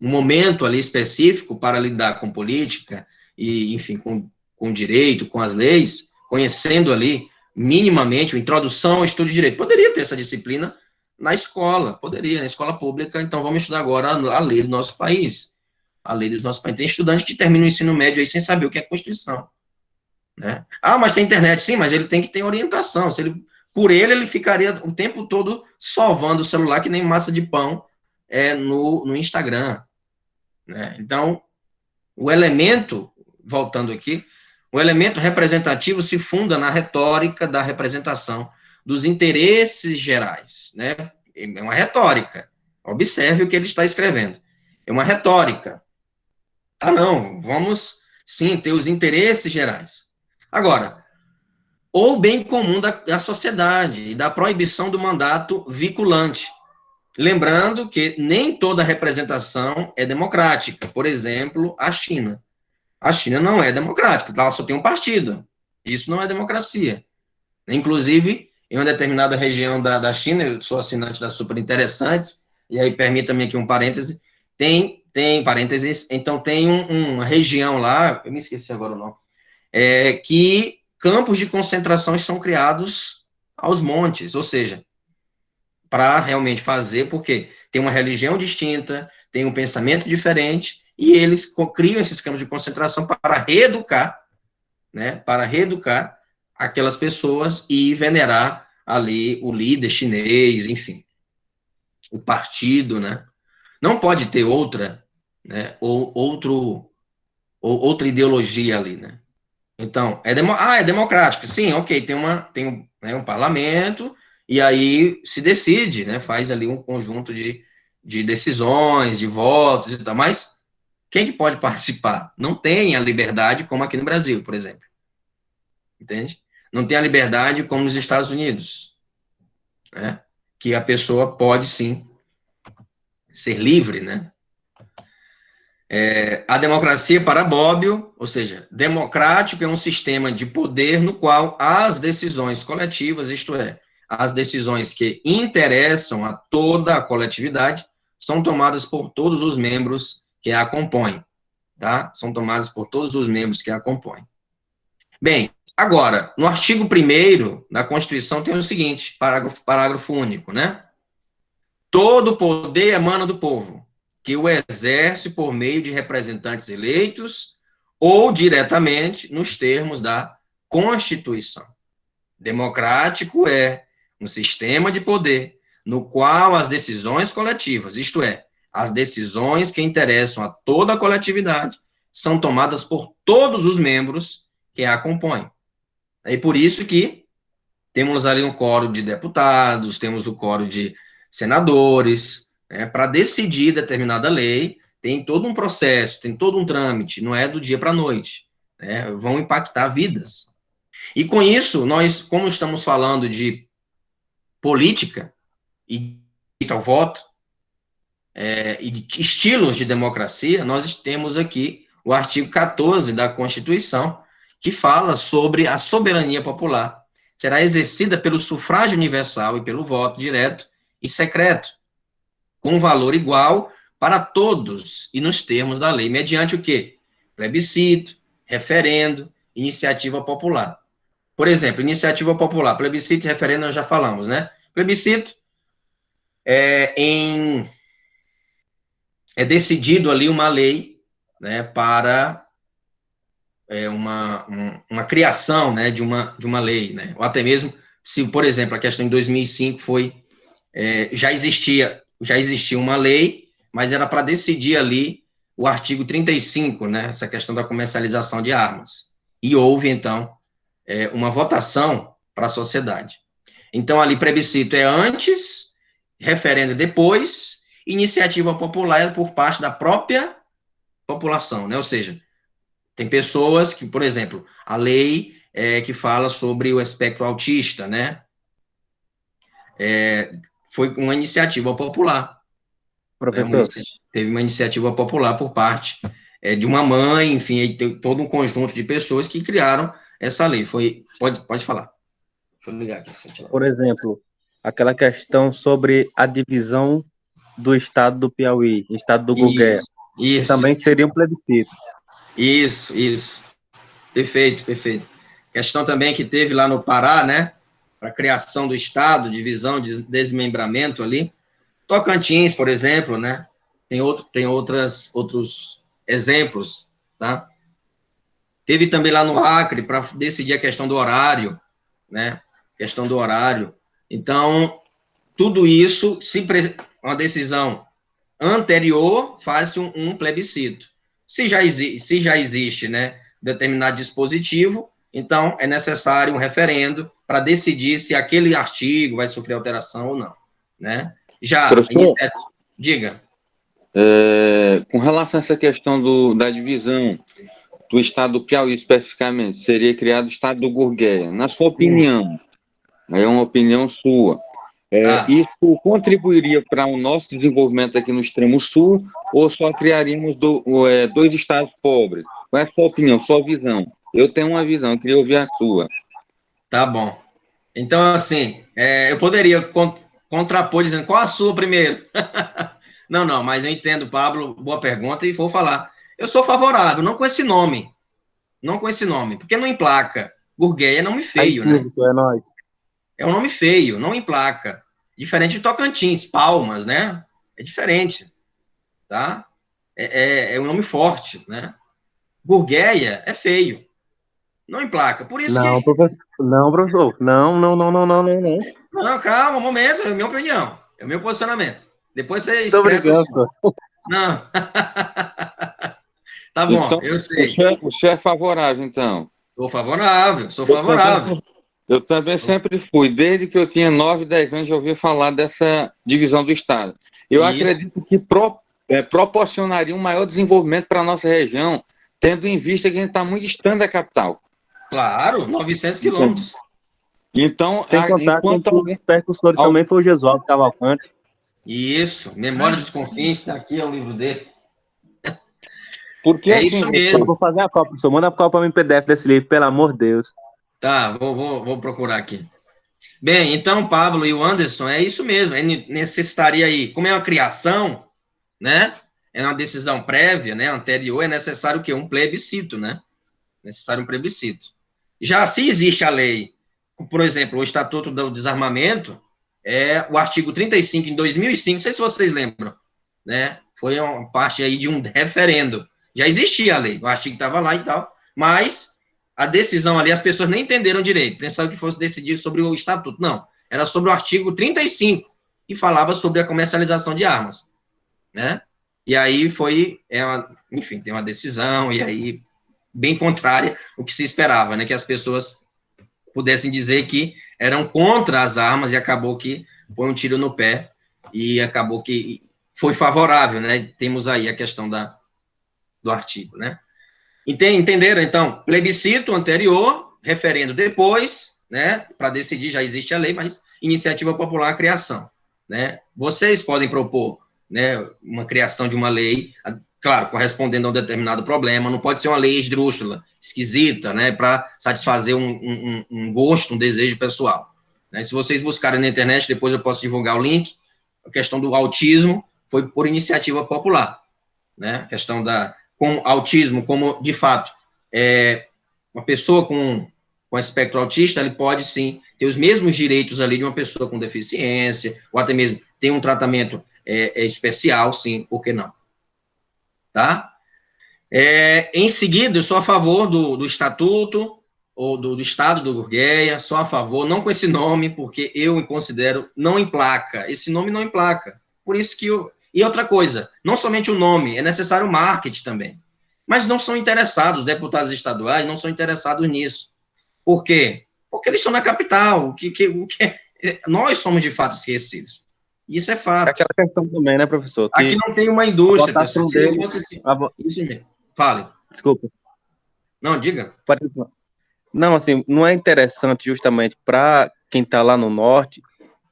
momento ali específico para lidar com política e, enfim, com direito, com as leis, conhecendo ali minimamente a introdução ao estudo de direito. Poderia ter essa disciplina na escola, poderia, na escola pública, então vamos estudar agora a lei do nosso país. A lei do nosso país. Tem estudante que termina o ensino médio aí sem saber o que é Constituição. Né? Ah, mas tem internet, sim, mas ele tem que ter orientação. Por ele ficaria o tempo todo sovando o celular que nem massa de pão no Instagram. Né? Então, o elemento, voltando aqui, o elemento representativo se funda na retórica da representação dos interesses gerais. Né? É uma retórica. Observe o que ele está escrevendo. É uma retórica. Ah, não, vamos sim ter os interesses gerais. Agora, ou bem comum da sociedade e da proibição do mandato vinculante. Lembrando que nem toda representação é democrática. Por exemplo, a China. A China não é democrática, ela só tem um partido. Isso não é democracia. Inclusive, em uma determinada região da China, eu sou assinante da Super Interessante, e aí permita-me aqui um parêntese, tem parênteses, então tem uma região lá, eu me esqueci agora o nome, que campos de concentração são criados aos montes, ou seja, para realmente fazer, porque tem uma religião distinta, tem um pensamento diferente, e eles criam esses campos de concentração para reeducar, né, para reeducar aquelas pessoas e venerar ali o líder chinês, enfim, o partido, né? Não pode ter outra, né, outra ideologia ali, né? Então, é democrático, sim, ok, tem um parlamento, e aí se decide, né, faz ali um conjunto de decisões, de votos e tal, mas quem que pode participar? Não tem a liberdade como aqui no Brasil, por exemplo, entende? Não tem a liberdade como nos Estados Unidos, né, que a pessoa pode, sim, ser livre, né? A democracia para Bobbio, ou seja, democrático é um sistema de poder no qual as decisões coletivas, isto é, as decisões que interessam a toda a coletividade, são tomadas por todos os membros que a compõem, tá? São tomadas por todos os membros que a compõem. Bem, agora, no artigo 1º da Constituição tem o seguinte, parágrafo único, né? Todo poder emana do povo, que o exerce por meio de representantes eleitos ou diretamente nos termos da Constituição. Democrático é um sistema de poder no qual as decisões coletivas, isto é, as decisões que interessam a toda a coletividade, são tomadas por todos os membros que a compõem. É por isso que temos ali um quórum de deputados, temos o quórum de senadores, para decidir determinada lei, tem todo um processo, tem todo um trâmite, não é do dia para a noite, né, vão impactar vidas. E com isso, nós, como estamos falando de política e ao voto, e de estilos de democracia, nós temos aqui o artigo 14 da Constituição, que fala sobre a soberania popular. Será exercida pelo sufrágio universal e pelo voto direto e secreto, com valor igual para todos e nos termos da lei, mediante o quê? Plebiscito, referendo, iniciativa popular. Por exemplo, iniciativa popular, plebiscito e referendo nós já falamos, né? Plebiscito é decidido ali uma lei, né, para uma criação, né, de uma lei, né? Ou até mesmo se, por exemplo, a questão em 2005 já existia uma lei, mas era para decidir ali o artigo 35, né, essa questão da comercialização de armas. E houve, então, uma votação para a sociedade. Então, ali, plebiscito é antes, referendo é depois, iniciativa popular é por parte da própria população, né? Ou seja, tem pessoas que, por exemplo, a lei que fala sobre o espectro autista, né? Foi uma iniciativa popular. Professor, Teve uma iniciativa popular por parte de uma mãe, enfim, todo um conjunto de pessoas que criaram essa lei. Pode falar. Deixa eu ligar aqui. por exemplo, aquela questão sobre a divisão do estado do Piauí, estado do Gurgueia, também seria um plebiscito. Isso. Perfeito. Questão também que teve lá no Pará, né? Para a criação do estado, divisão, desmembramento ali. Tocantins, por exemplo, né? Tem outros exemplos, tá? Teve também lá no Acre para decidir a questão do horário, né? Questão do horário. Então, tudo isso, uma decisão anterior, faz um plebiscito. Se já existe, né, determinado dispositivo, então é necessário um referendo para decidir se aquele artigo vai sofrer alteração ou não, né? Diga. Com relação a essa questão da divisão do estado do Piauí, especificamente, seria criado o estado do Gurgueia. Na sua opinião, é uma opinião sua, isso contribuiria para o nosso desenvolvimento aqui no extremo sul, ou só criaríamos dois estados pobres? Qual é a sua opinião, sua visão? Eu tenho uma visão, eu queria ouvir a sua. Tá bom. Então, assim, eu poderia contrapor dizendo qual a sua primeiro. Não, mas eu entendo, Pablo, boa pergunta, e vou falar. Eu sou favorável, não com esse nome, porque não emplaca. Gurgueia é nome feio, né? Isso é nóis. É um nome feio, não emplaca. Diferente de Tocantins, Palmas, né? É diferente, tá? É um nome forte, né? Gurgueia é feio, não emplaca. Por isso não, que... professor. Não. Não, calma, um momento, é a minha opinião, é o meu posicionamento. Depois você expressa... Não. Tá bom, então, eu sei. O senhor é favorável, então? Sou favorável. Eu também sempre fui. Desde que eu tinha 9, 10 anos, já ouvi falar dessa divisão do Estado. Eu acredito que proporcionaria um maior desenvolvimento para a nossa região, tendo em vista que a gente está muito distante da capital. Claro, 900 quilômetros. Então, sem contar que os percussores também foi o Gesualdo Cavalcante. Isso, Memória dos Confins, está aqui, é o livro dele. Porque isso mesmo. Eu vou fazer a cópia, professor. Manda a cópia para mim em PDF desse livro, pelo amor de Deus. Tá, vou procurar aqui. Bem, então, Pablo e o Anderson, é isso mesmo. Necessitaria aí, como é uma criação, né? É uma decisão prévia, né? Anterior, é necessário o quê? Um plebiscito, né? Necessário um plebiscito. Já se existe a lei, por exemplo, o Estatuto do Desarmamento, o artigo 35, em 2005, não sei se vocês lembram, né? Foi uma parte aí de um referendo. Já existia a lei, o artigo estava lá e tal, mas a decisão ali, as pessoas nem entenderam direito, pensavam que fosse decidir sobre o Estatuto. Não, era sobre o artigo 35, que falava sobre a comercialização de armas, né? E aí enfim, tem uma decisão, e aí bem contrária ao que se esperava, né? Que as pessoas pudessem dizer que eram contra as armas, e acabou que foi um tiro no pé, e acabou que foi favorável, né? Temos aí a questão do artigo, né? Entenderam, então? Plebiscito anterior, referendo depois, né? Para decidir, já existe a lei, mas iniciativa popular, a criação, né? Vocês podem propor, né, uma criação de uma lei, claro, correspondendo a um determinado problema, não pode ser uma lei esdrúxula, esquisita, né, para satisfazer um gosto, um desejo pessoal. Né? Se vocês buscarem na internet, depois eu posso divulgar o link, a questão do autismo foi por iniciativa popular, né, a questão com autismo, como, de fato, uma pessoa com espectro autista, ele pode, sim, ter os mesmos direitos ali de uma pessoa com deficiência, ou até mesmo ter um tratamento especial, sim, por que não? Tá? Em seguida, eu sou a favor do Estatuto, ou do Estado do Gurgueia, sou a favor, não com esse nome, porque eu me considero, não emplaca, esse nome não emplaca, por isso que e outra coisa, não somente o nome, é necessário marketing também, mas não são interessados, os deputados estaduais não são interessados nisso. Por quê? Porque eles estão na capital, nós somos de fato esquecidos. Isso é fato. É aquela questão também, né, professor? Que aqui não tem uma indústria, pessoal. Isso mesmo. Fale. Desculpa. Não, diga. Pode continuar. Não, assim, não é interessante justamente para quem está lá no norte,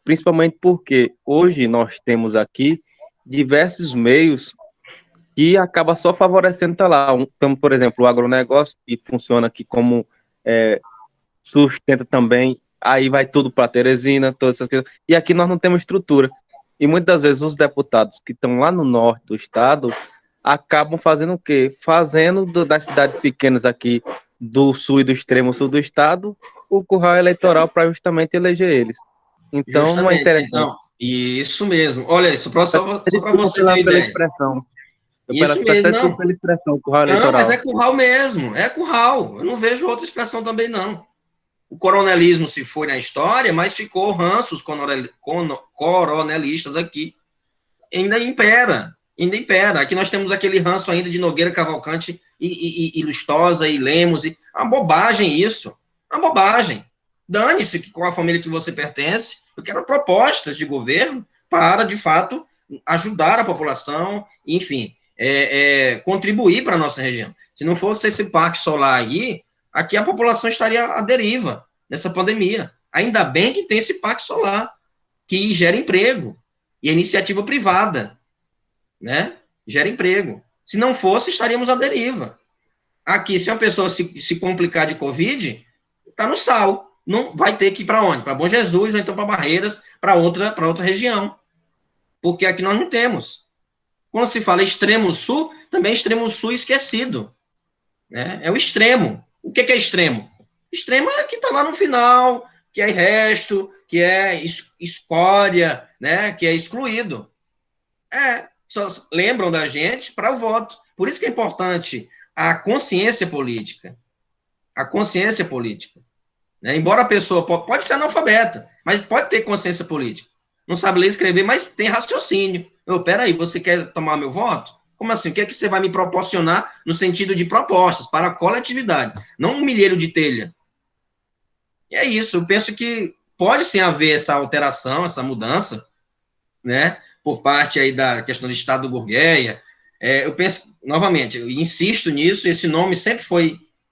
principalmente porque hoje nós temos aqui diversos meios que acaba só favorecendo estar lá. Como, por exemplo, o agronegócio, que funciona aqui como sustenta também, aí vai tudo para Teresina, todas essas coisas. E aqui nós não temos estrutura. E muitas vezes os deputados que estão lá no norte do estado acabam fazendo o quê? Fazendo das cidades pequenas aqui do sul e do extremo sul do estado o curral eleitoral para justamente eleger eles. Então não é Justamente. interessante. Então, isso mesmo. Olha, isso só para Desculpa você ter pela ideia. expressão. Isso Peço mesmo, até desculpa não. pela expressão, curral Não, mas eleitoral. é curral mesmo. É curral. Eu não vejo outra expressão também, não. O coronelismo se foi na história, mas ficou ranços coronelistas aqui. Ainda impera. Ainda impera. Aqui nós temos aquele ranço ainda de Nogueira Cavalcante e Lustosa e Lemos. Uma bobagem isso. Uma bobagem. Dane-se com a família que você pertence. Eu quero propostas de governo para, de fato, ajudar a população, enfim, contribuir para a nossa região. Se não fosse esse parque solar aí, aqui a população estaria à deriva nessa pandemia. Ainda bem que tem esse parque solar, que gera emprego, e a iniciativa privada, né? Gera emprego. Se não fosse, estaríamos à deriva. Aqui, se uma pessoa se complicar de Covid, está no sal. Não vai ter que ir para onde? Para Bom Jesus, ou então para Barreiras, para outra região. Porque aqui nós não temos. Quando se fala extremo sul, também extremo sul esquecido. Né? É o extremo. O que é extremo? Extremo é que está lá no final, que é resto, que é escória, né? Que é excluído. Só lembram da gente para o voto. Por isso que é importante a consciência política. A consciência política. Né? Embora a pessoa pode ser analfabeta, mas pode ter consciência política. Não sabe ler e escrever, mas tem raciocínio. Peraí, você quer tomar meu voto? Como assim? O que é que você vai me proporcionar no sentido de propostas para a coletividade? Não um milheiro de telha. E é isso. Eu penso que pode sim haver essa alteração, essa mudança, né? Por parte aí da questão do Estado do Gurgueia. Eu penso, novamente, eu insisto nisso, esse nome sempre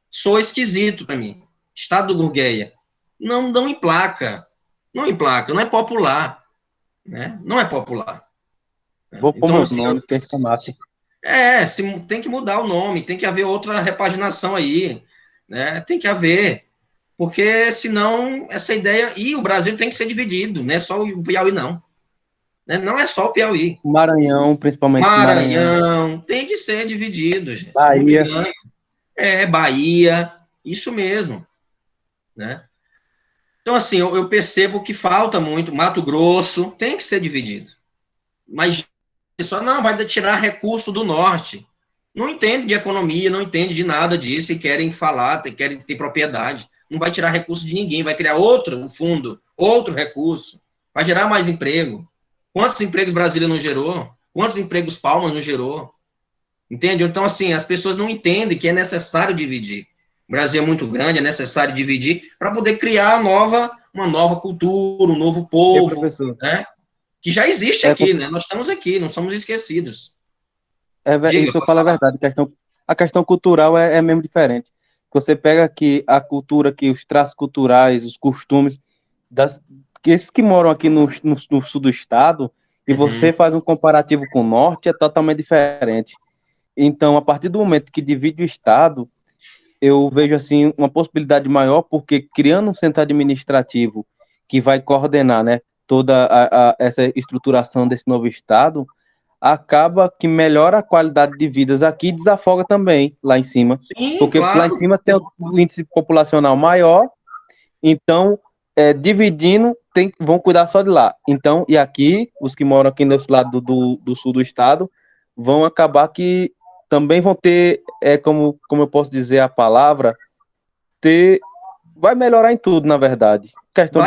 soou esquisito para mim. Estado do Gurgueia. Não emplaca. Não emplaca, não é popular. Né? Não é popular. Vou pôr Então, meu assim, nome, que é massa. tem que mudar o nome, tem que haver outra repaginação aí, né? Tem que haver, porque senão essa ideia, e o Brasil tem que ser dividido, não é só o Piauí, não. Né? Não é só o Piauí. Maranhão, principalmente Maranhão. Maranhão, tem que ser dividido, gente. Bahia. Bahia, isso mesmo, né? Então, assim, eu percebo que falta muito, Mato Grosso tem que ser dividido. Mas só não vai tirar recurso do norte. Não entende de economia, não entende de nada disso e querem falar, querem ter propriedade. Não vai tirar recurso de ninguém, vai criar um fundo, outro recurso, vai gerar mais emprego. Quantos empregos Brasília não gerou? Quantos empregos Palmas não gerou? Entende? Então, assim, as pessoas não entendem que é necessário dividir. O Brasil é muito grande, é necessário dividir para poder criar uma nova cultura, um novo povo, né? Que já existe aqui, né? Nós estamos aqui, não somos esquecidos. Isso eu falo a verdade. A questão cultural é mesmo diferente. Você pega aqui a cultura, aqui, os traços culturais, os costumes, que esses que moram aqui no sul do estado, e você faz um comparativo com o norte, é totalmente diferente. Então, a partir do momento que divide o estado, eu vejo assim uma possibilidade maior, porque criando um centro administrativo que vai coordenar, né, toda essa estruturação desse novo estado, acaba que melhora a qualidade de vidas aqui e desafoga também lá em cima. Sim, porque claro. Lá em cima tem um índice populacional maior, então, dividindo, vão cuidar só de lá. Então, e aqui, os que moram aqui nesse lado do sul do estado, vão acabar que também vão ter, como eu posso dizer a palavra, vai melhorar em tudo, na verdade. Questão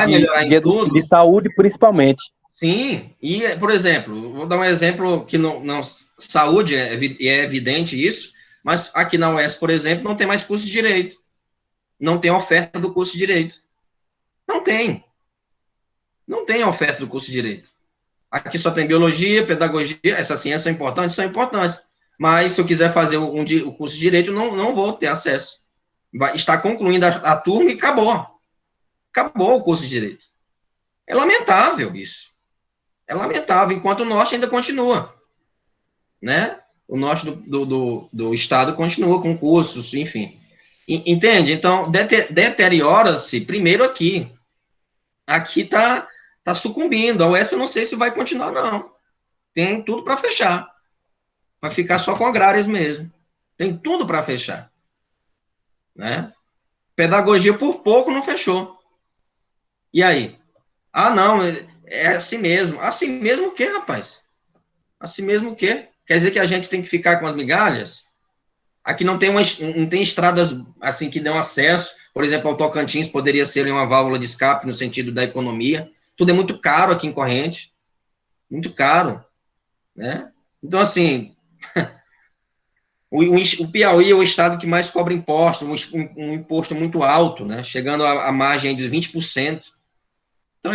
de saúde, principalmente. Sim, e, por exemplo, vou dar um exemplo que não saúde, é evidente isso, mas aqui na UES, por exemplo, não tem mais curso de Direito. Não tem oferta do curso de Direito. Não tem. Não tem oferta do curso de Direito. Aqui só tem Biologia, Pedagogia, essas ciências são importantes, mas se eu quiser fazer o curso de Direito, não vou ter acesso. está concluindo a turma e acabou. Acabou o curso de Direito. É lamentável isso. É lamentável, enquanto o norte ainda continua, né? O norte do estado continua com cursos, enfim. Entende? Então, deteriora-se primeiro aqui. Aqui está sucumbindo. A UESP eu não sei se vai continuar, não. Tem tudo para fechar. Vai ficar só com agrárias mesmo. Tem tudo para fechar. Né? Pedagogia por pouco não fechou. E aí? Ah, não, é assim mesmo. Assim mesmo o quê, rapaz? Assim mesmo o quê? Quer dizer que a gente tem que ficar com as migalhas? Aqui não tem estradas assim que dão acesso. Por exemplo, ao Tocantins poderia ser uma válvula de escape no sentido da economia. Tudo é muito caro aqui em Corrente. Muito caro. Né? Então, assim, o Piauí é o estado que mais cobra impostos, um imposto muito alto, né? Chegando à margem de 20%. Então,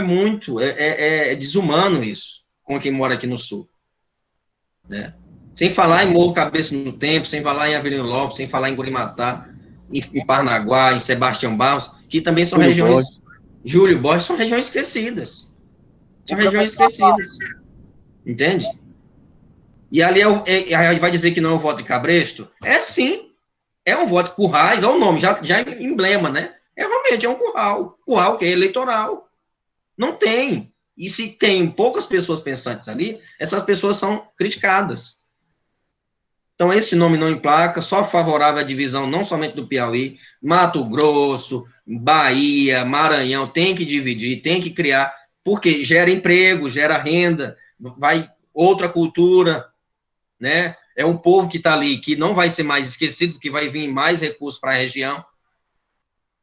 é desumano isso, com quem mora aqui no Sul. Né? Sem falar em Morro Cabeça no Tempo, sem falar em Avelino Lopes, sem falar em Gurimatá, em Parnaguá, em Sebastião Barros, que também são regiões... Júlio Borges são regiões esquecidas. São regiões esquecidas. Entende? E ali vai dizer que não é um voto de cabresto? É sim. É um voto de currais, olha o nome, já é emblema, né? Realmente é um curral. Curral que é eleitoral. Não tem. E se tem poucas pessoas pensantes ali, essas pessoas são criticadas. Então, esse nome não emplaca, só favorável à divisão não somente do Piauí, Mato Grosso, Bahia, Maranhão, tem que dividir, tem que criar, porque gera emprego, gera renda, vai outra cultura, né? É um povo que está ali, que não vai ser mais esquecido, porque vai vir mais recursos para a região.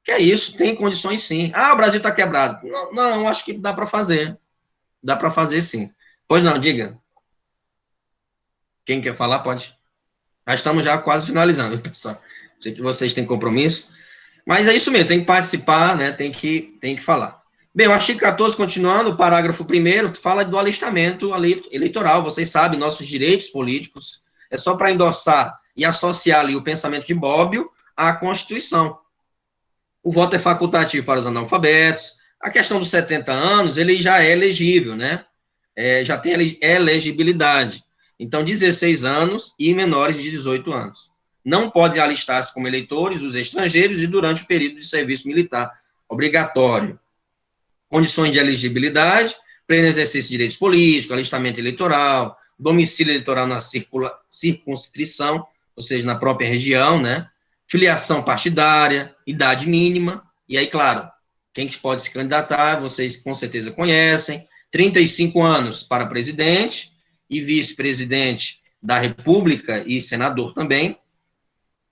Que é isso, tem condições sim. Ah, o Brasil está quebrado. Não, acho que dá para fazer. Dá para fazer sim. Pois não, diga. Quem quer falar, pode. Já estamos já quase finalizando, pessoal. Sei que vocês têm compromisso. Mas é isso mesmo, tem que participar, né? Tem que falar. Bem, o artigo 14, continuando, o parágrafo 1º, fala do alistamento eleitoral. Vocês sabem, nossos direitos políticos. É só para endossar e associar ali o pensamento de Bobbio à Constituição. O voto é facultativo para os analfabetos. A questão dos 70 anos, ele já é elegível, né? Já tem elegibilidade. Então, 16 anos e menores de 18 anos. Não podem alistar-se como eleitores os estrangeiros e durante o período de serviço militar obrigatório. Condições de elegibilidade, pleno exercício de direitos políticos, alistamento eleitoral, domicílio eleitoral na circunscrição, ou seja, na própria região, né? Filiação partidária, idade mínima, e aí, claro, quem que pode se candidatar, vocês com certeza conhecem, 35 anos para presidente e vice-presidente da República e senador também,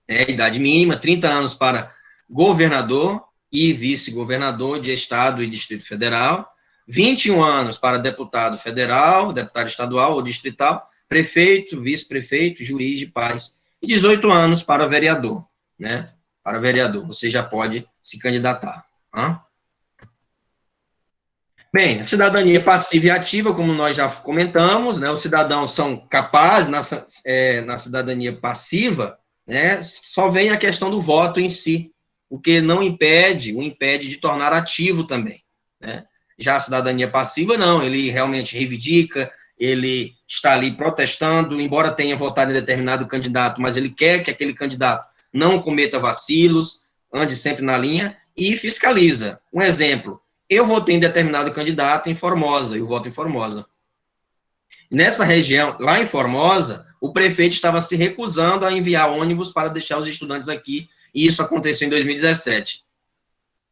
idade mínima, 30 anos para governador e vice-governador de Estado e Distrito Federal, 21 anos para deputado federal, deputado estadual ou distrital, prefeito, vice-prefeito, juiz de paz, e 18 anos para vereador, né? Para vereador, você já pode se candidatar. Hein? Bem, a cidadania passiva e ativa, como nós já comentamos, né? Os cidadãos são capazes, na cidadania passiva, né? Só vem a questão do voto em si, o que não impede, o impede de tornar ativo também, né? Já a cidadania passiva, não, ele realmente reivindica, ele está ali protestando, embora tenha votado em determinado candidato, mas ele quer que aquele candidato não cometa vacilos, ande sempre na linha e fiscaliza. Um exemplo, eu votei em determinado candidato em Formosa, eu voto em Formosa. Nessa região, lá em Formosa, o prefeito estava se recusando a enviar ônibus para deixar os estudantes aqui, e isso aconteceu em 2017.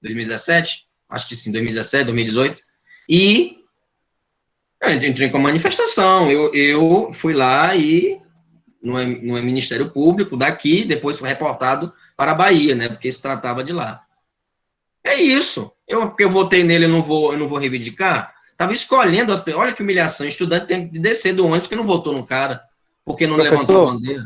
2017? Acho que sim, 2017, 2018. E eu entrei com a manifestação, eu fui lá e no Ministério Público daqui, depois foi reportado para a Bahia, né, porque se tratava de lá. É isso. Porque eu votei nele, eu não vou reivindicar. Estava escolhendo as pessoas. Olha que humilhação. O estudante tem que descer do ônibus porque não votou no cara, porque não levantou a bandeira.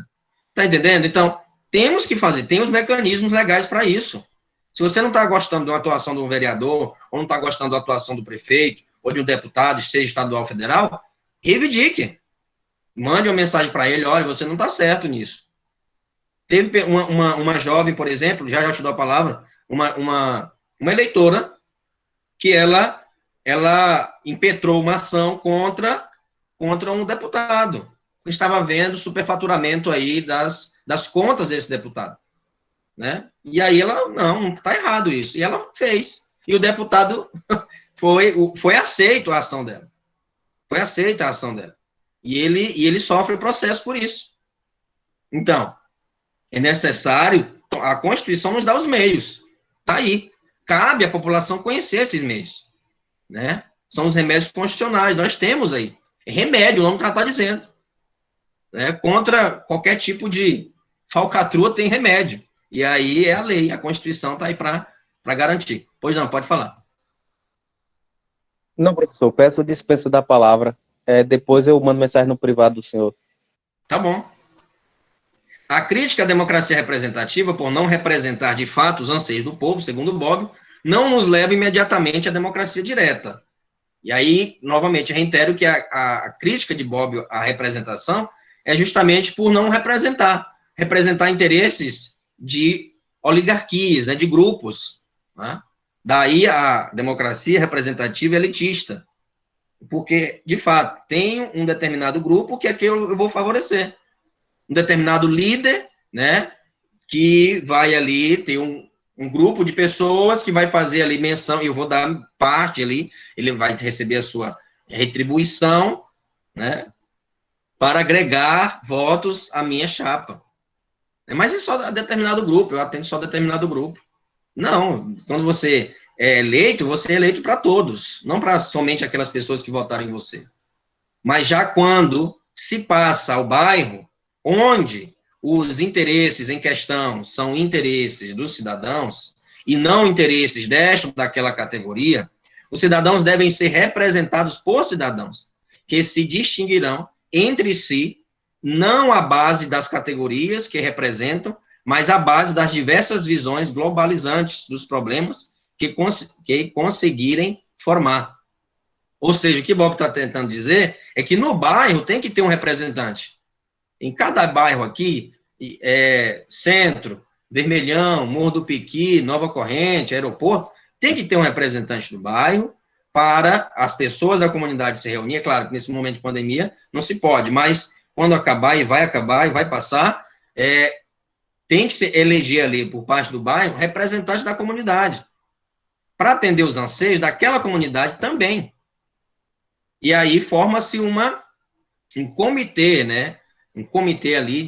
Tá entendendo? Então, temos que fazer, tem os mecanismos legais para isso. Se você não está gostando de uma atuação de um vereador, ou não está gostando da atuação do prefeito, ou de um deputado, seja estadual ou federal, reivindique. Mande uma mensagem para ele, olha, você não está certo nisso. Teve uma jovem, por exemplo, já te dou a palavra, uma eleitora, que ela impetrou uma ação contra um deputado. Estava vendo superfaturamento aí das contas desse deputado. Né? E aí ela, não, está errado isso. E ela fez. E o deputado foi aceito a ação dela. Foi aceita a ação dela. E ele sofre processo por isso. Então, é necessário, a Constituição nos dá os meios. Está aí. Cabe à população conhecer esses meios. Né? São os remédios constitucionais. Nós temos aí. É remédio, o nome está dizendo. Né? Contra qualquer tipo de falcatrua tem remédio. E aí é a lei, a Constituição está aí para garantir. Pois não, pode falar. Não, professor, peço dispensa da palavra. Depois eu mando mensagem no privado do senhor. Tá bom. A crítica à democracia representativa, por não representar de fato os anseios do povo, segundo Bobbio, não nos leva imediatamente à democracia direta. E aí, novamente, reitero que a crítica de Bobbio à representação é justamente por não representar interesses de oligarquias, né, de grupos. Né? Daí a democracia representativa elitista. Porque, de fato, tem um determinado grupo que é que eu vou favorecer. Um determinado líder, né, que vai ali ter um grupo de pessoas que vai fazer ali menção, e eu vou dar parte ali, ele vai receber a sua retribuição, né, para agregar votos à minha chapa. Mas é só determinado grupo, eu atendo só determinado grupo. Não, quando você é eleito para todos, não para somente aquelas pessoas que votaram em você. Mas já quando se passa ao bairro, onde os interesses em questão são interesses dos cidadãos, e não interesses desta ou daquela categoria, os cidadãos devem ser representados por cidadãos, que se distinguirão entre si, não à base das categorias que representam, mas à base das diversas visões globalizantes dos problemas que conseguirem formar. Ou seja, o que Bob está tentando dizer é que no bairro tem que ter um representante. Em cada bairro aqui, Centro, Vermelhão, Morro do Piqui, Nova Corrente, Aeroporto, tem que ter um representante do bairro para as pessoas da comunidade se reunir. É claro que nesse momento de pandemia não se pode, mas quando acabar e vai passar, tem que se eleger ali, por parte do bairro, representante da comunidade, para atender os anseios daquela comunidade também. E aí forma-se um comitê, né? Um comitê ali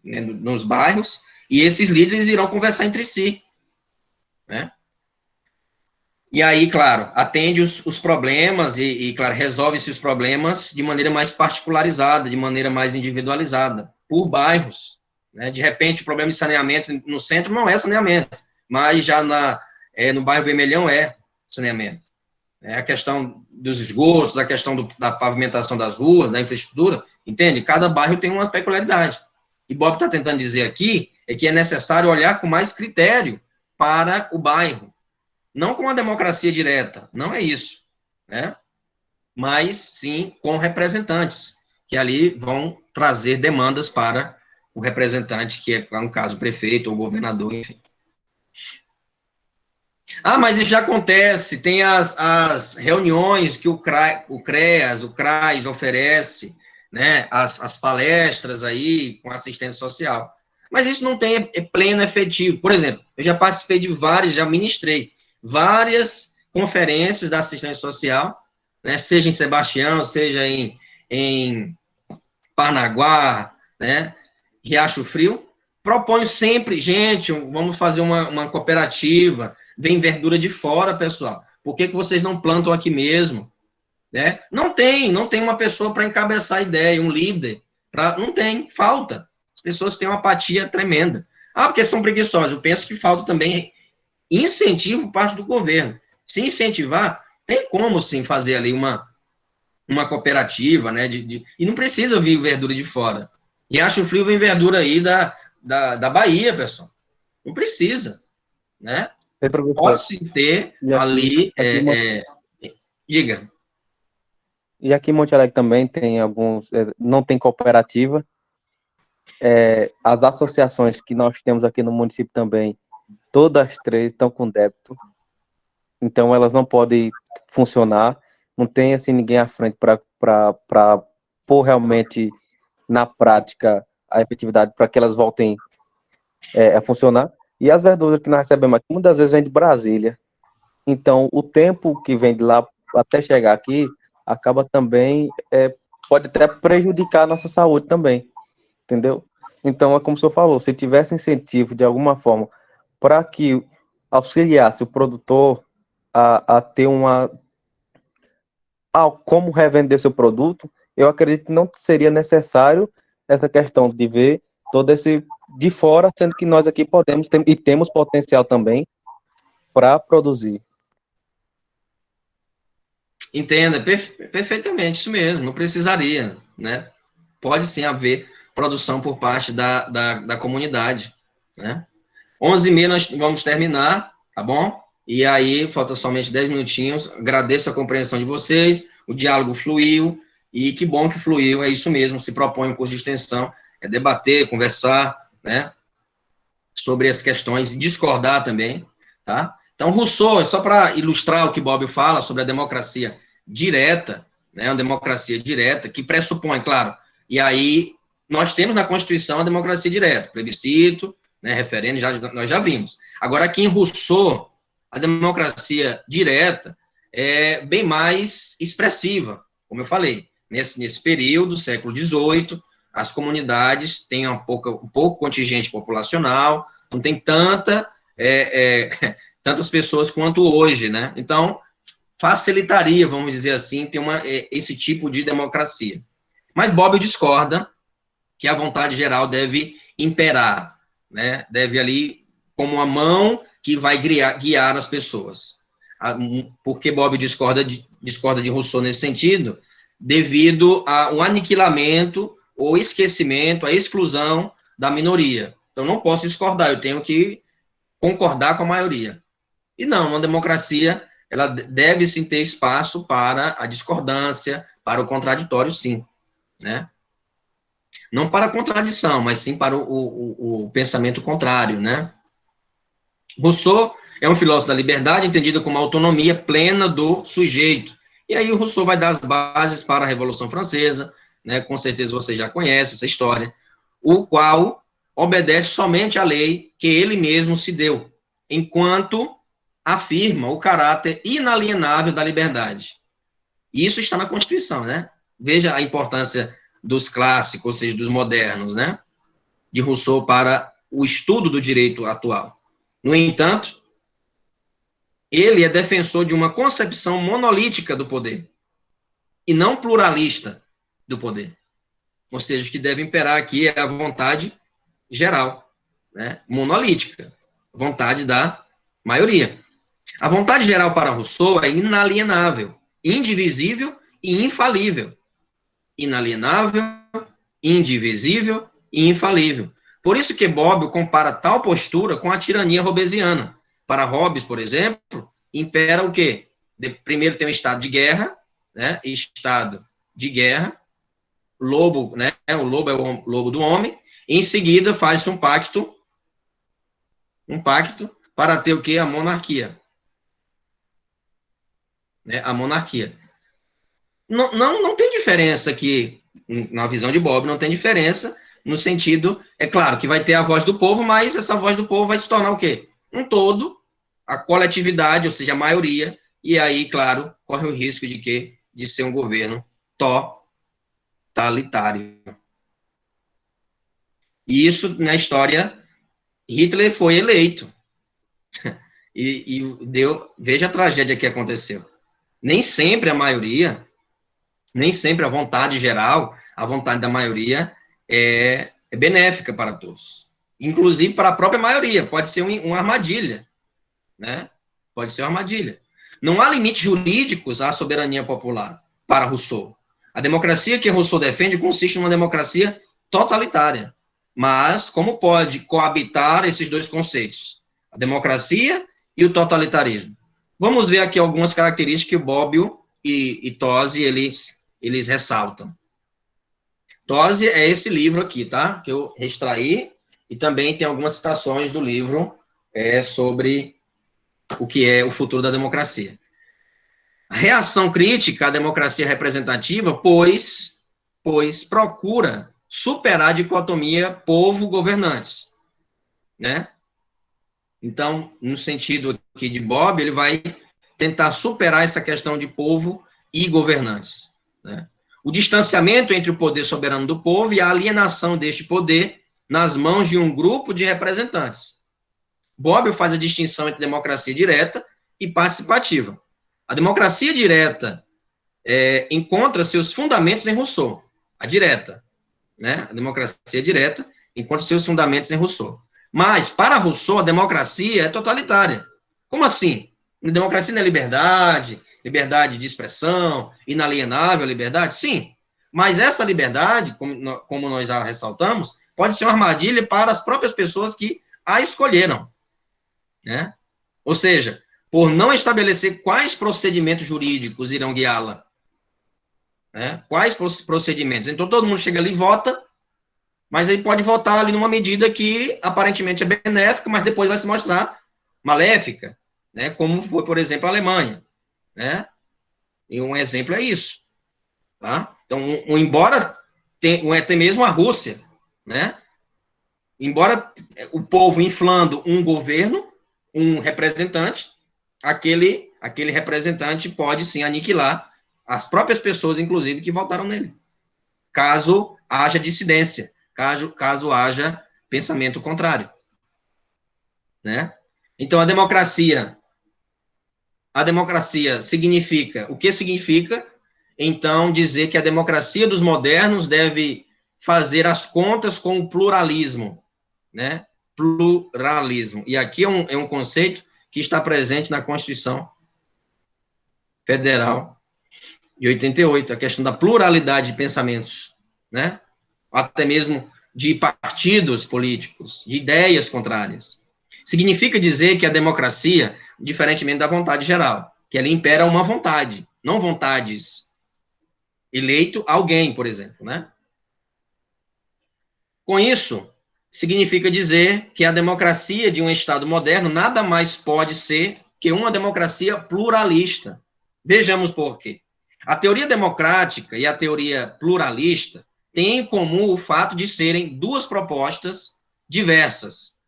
né, nos bairros, e esses líderes irão conversar entre si, né? E aí, claro, atende os problemas e, claro, resolve esses problemas de maneira mais particularizada, de maneira mais individualizada, por bairros, né? De repente, o problema de saneamento no centro não é saneamento, mas já no bairro Vermelhão é saneamento. A questão dos esgotos, a questão da pavimentação das ruas, da infraestrutura, entende? Cada bairro tem uma peculiaridade. E Bob está tentando dizer aqui que é necessário olhar com mais critério para o bairro. Não com a democracia direta, não é isso, né? Mas sim com representantes, que ali vão trazer demandas para o representante, que é, no caso, o prefeito ou o governador, enfim. Mas isso já acontece, tem as reuniões que o CREAS, o CRAS oferece, né, as palestras aí com assistência social. Mas isso não tem pleno efetivo. Por exemplo, eu já participei de já ministrei várias conferências da assistência social, né, seja em Sebastião, seja em Parnaguá, né, Riacho Frio. Proponho sempre, gente, vamos fazer uma cooperativa, vem verdura de fora, pessoal. Por que vocês não plantam aqui mesmo? Né? Não tem uma pessoa para encabeçar a ideia, um líder. Não tem, falta. As pessoas têm uma apatia tremenda. Porque são preguiçosas. Eu penso que falta também incentivo por parte do governo. Se incentivar, tem como, sim, fazer ali uma cooperativa, né? E não precisa vir verdura de fora. E acho frio vem verdura aí da Bahia, pessoal. Não precisa, né? Pode-se ter ali... diga. E aqui em Monte Alegre também tem alguns... não tem cooperativa, as associações que nós temos aqui no município também, todas as três estão com débito, então elas não podem funcionar, não tem assim ninguém à frente para pôr realmente na prática a efetividade para que elas voltem a funcionar. E as verduras que nós recebemos aqui, muitas vezes vem de Brasília, então o tempo que vem de lá até chegar aqui acaba também, pode até prejudicar a nossa saúde também, entendeu? Então, é como o senhor falou, se tivesse incentivo de alguma forma para que auxiliasse o produtor a ter como revender seu produto, eu acredito que não seria necessário essa questão de ver todo esse de fora, sendo que nós aqui podemos e temos potencial também para produzir. Entenda, perfeitamente, isso mesmo, não precisaria, né? Pode sim haver produção por parte da comunidade, né? 11h30 nós vamos terminar, tá bom? E aí, falta somente 10 minutinhos, agradeço a compreensão de vocês, o diálogo fluiu, e que bom que fluiu, é isso mesmo, se propõe um curso de extensão, é debater, conversar, né? Sobre as questões, e discordar também, tá? Então, Rousseau, só para ilustrar o que Bobbio fala sobre a democracia direta, né, uma democracia direta, que pressupõe, claro, e aí nós temos na Constituição a democracia direta, plebiscito, né, referendo, nós já vimos. Agora, aqui em Rousseau, a democracia direta é bem mais expressiva, como eu falei, nesse período, século XVIII, as comunidades têm um pouco contingente populacional, não tem tantas pessoas quanto hoje, né? Então, facilitaria, vamos dizer assim, ter esse tipo de democracia. Mas Bobbio discorda que a vontade geral deve imperar, né? Deve ali, como a mão que vai guiar as pessoas. Por que Bobbio discorda de Rousseau nesse sentido? Devido ao aniquilamento, ou esquecimento, a exclusão da minoria. Então, não posso discordar, eu tenho que concordar com a maioria. E não, uma democracia, ela deve sim ter espaço para a discordância, para o contraditório, sim, né? Não para a contradição, mas sim para o pensamento contrário, né? Rousseau é um filósofo da liberdade, entendido como a autonomia plena do sujeito. E aí o Rousseau vai dar as bases para a Revolução Francesa, né? Com certeza você já conhece essa história, o qual obedece somente à lei que ele mesmo se deu, enquanto afirma o caráter inalienável da liberdade. Isso está na Constituição, né? Veja a importância dos clássicos, ou seja, dos modernos, né? De Rousseau para o estudo do direito atual. No entanto, ele é defensor de uma concepção monolítica do poder, e não pluralista do poder. Ou seja, o que deve imperar aqui é a vontade geral, né? Monolítica, vontade da maioria. A vontade geral para Rousseau é inalienável, indivisível e infalível. Inalienável, indivisível e infalível. Por isso que Bobbio compara tal postura com a tirania hobbesiana. Para Hobbes, por exemplo, impera o quê? Primeiro tem um estado de guerra, né? Estado de guerra, lobo, né? O lobo é o lobo do homem. Em seguida faz-se um pacto para ter o quê? A monarquia. Né? A monarquia. Não tem diferença aqui, na visão de Bobbio, não tem diferença, no sentido, é claro que vai ter a voz do povo, mas essa voz do povo vai se tornar o quê? Um todo, a coletividade, ou seja, a maioria, e aí, claro, corre o risco de quê? De ser um governo totalitário. E isso, na história, Hitler foi eleito. Veja a tragédia que aconteceu. Nem sempre a maioria, nem sempre a vontade geral, a vontade da maioria é benéfica para todos. Inclusive para a própria maioria, pode ser uma armadilha, né? Pode ser uma armadilha. Não há limites jurídicos à soberania popular, para Rousseau. A democracia que Rousseau defende consiste numa democracia totalitária. Mas como pode coabitar esses dois conceitos? A democracia e o totalitarismo. Vamos ver aqui algumas características que o Bobbio e Tosi, eles ressaltam. Tosi é esse livro aqui, tá? Que eu extraí, e também tem algumas citações do livro sobre o que é o futuro da democracia. Reação crítica à democracia representativa, pois procura superar a dicotomia povo-governantes, né? Então, no sentido aqui de Bob, ele vai tentar superar essa questão de povo e governantes, né? O distanciamento entre o poder soberano do povo e a alienação deste poder nas mãos de um grupo de representantes. Bob faz a distinção entre democracia direta e participativa. A democracia direta encontra seus fundamentos em Rousseau, a direta, né? A democracia direta encontra seus fundamentos em Rousseau. Mas, para Rousseau, a democracia é totalitária. Como assim? A democracia não é liberdade de expressão, inalienável liberdade? Sim. Mas essa liberdade, como nós já ressaltamos, pode ser uma armadilha para as próprias pessoas que a escolheram, né? Ou seja, por não estabelecer quais procedimentos jurídicos irão guiá-la, né? Quais procedimentos? Então, todo mundo chega ali e vota, mas ele pode votar ali numa medida que aparentemente é benéfica, mas depois vai se mostrar maléfica, né? Como foi, por exemplo, a Alemanha, né? E um exemplo é isso, tá? Então, embora até mesmo a Rússia, né? Embora o povo inflando um governo, um representante, aquele representante pode sim aniquilar as próprias pessoas, inclusive, que votaram nele, caso haja dissidência, caso haja pensamento contrário, né? Então, a democracia significa, o que significa, então, dizer que a democracia dos modernos deve fazer as contas com o pluralismo, né? Pluralismo. E aqui é um conceito que está presente na Constituição Federal de 88, a questão da pluralidade de pensamentos, né? Até mesmo de partidos políticos, de ideias contrárias. Significa dizer que a democracia, diferentemente da vontade geral, que ela impera uma vontade, não vontades. Eleito alguém, por exemplo, né? Com isso, significa dizer que a democracia de um Estado moderno nada mais pode ser que uma democracia pluralista. Vejamos por quê. A teoria democrática e a teoria pluralista têm em comum o fato de serem duas propostas diversas,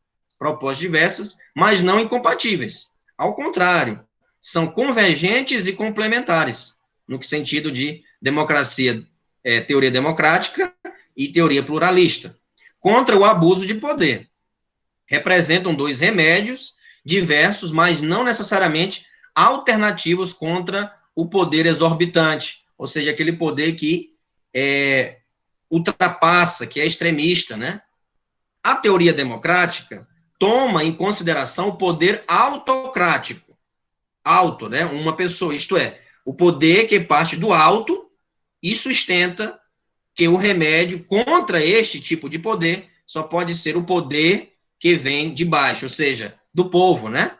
mas não incompatíveis. Ao contrário, são convergentes e complementares, no sentido de democracia, teoria democrática e teoria pluralista, contra o abuso de poder. Representam dois remédios diversos, mas não necessariamente alternativos contra o poder exorbitante, ou seja, aquele poder que ultrapassa, que é extremista, né? A teoria democrática toma em consideração o poder autocrático. Auto, né? Uma pessoa, isto é, o poder que parte do alto e sustenta que o remédio contra este tipo de poder só pode ser o poder que vem de baixo, ou seja, do povo, né?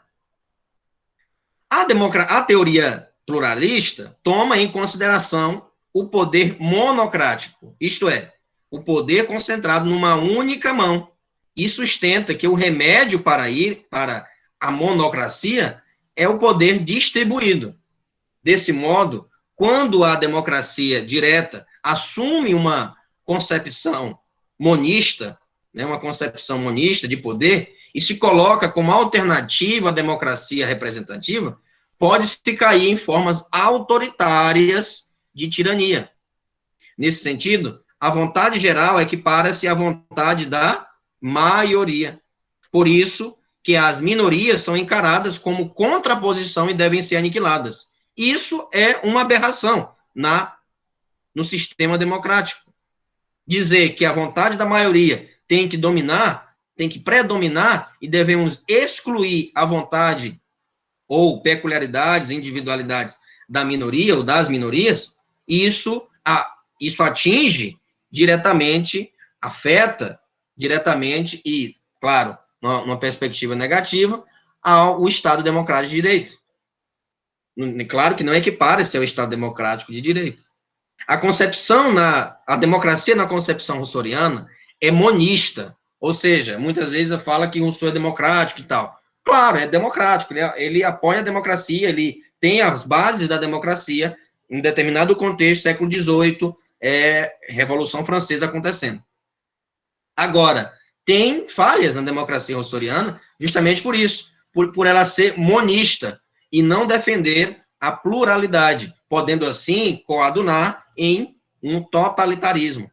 A teoria pluralista toma em consideração o poder monocrático, isto é, o poder concentrado numa única mão, e sustenta que o remédio para a monocracia é o poder distribuído. Desse modo, quando a democracia direta assume uma concepção monista, né, uma concepção monista de poder, e se coloca como alternativa à democracia representativa, pode-se cair em formas autoritárias de tirania. Nesse sentido, a vontade geral equipara-se à vontade da maioria. Por isso que as minorias são encaradas como contraposição e devem ser aniquiladas. Isso é uma aberração no sistema democrático. Dizer que a vontade da maioria tem que predominar e devemos excluir a vontade ou peculiaridades, individualidades da minoria ou das minorias, isso atinge diretamente, afeta diretamente e, claro, numa perspectiva negativa, ao Estado democrático de direito. Claro que não equipara-se ao Estado democrático de direito. A democracia na concepção rousseauiana é monista, ou seja, muitas vezes fala que Rousseau é democrático e tal. Claro, é democrático, ele apoia a democracia, ele tem as bases da democracia em determinado contexto, século XVIII, Revolução Francesa acontecendo. Agora, tem falhas na democracia rousseauiana justamente por isso, por ela ser monista e não defender a pluralidade, podendo assim coadunar em um totalitarismo.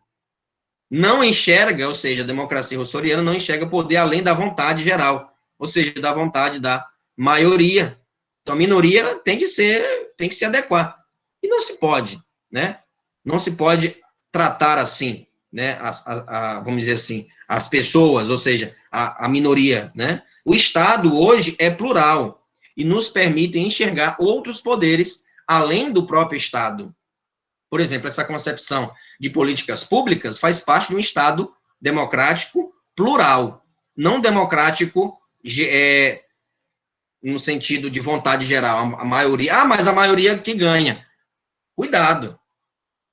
Não enxerga, ou seja, a democracia rousseauiana não enxerga poder além da vontade geral, ou seja, da vontade da maioria. Então, a minoria tem que se adequar. E não se pode, né? Não se pode tratar assim, né? Vamos dizer assim, as pessoas, ou seja, a minoria, né? O Estado hoje é plural e nos permite enxergar outros poderes além do próprio Estado. Por exemplo, essa concepção de políticas públicas faz parte de um Estado democrático plural, não democrático no sentido de vontade geral, a maioria. Mas a maioria que ganha. Cuidado,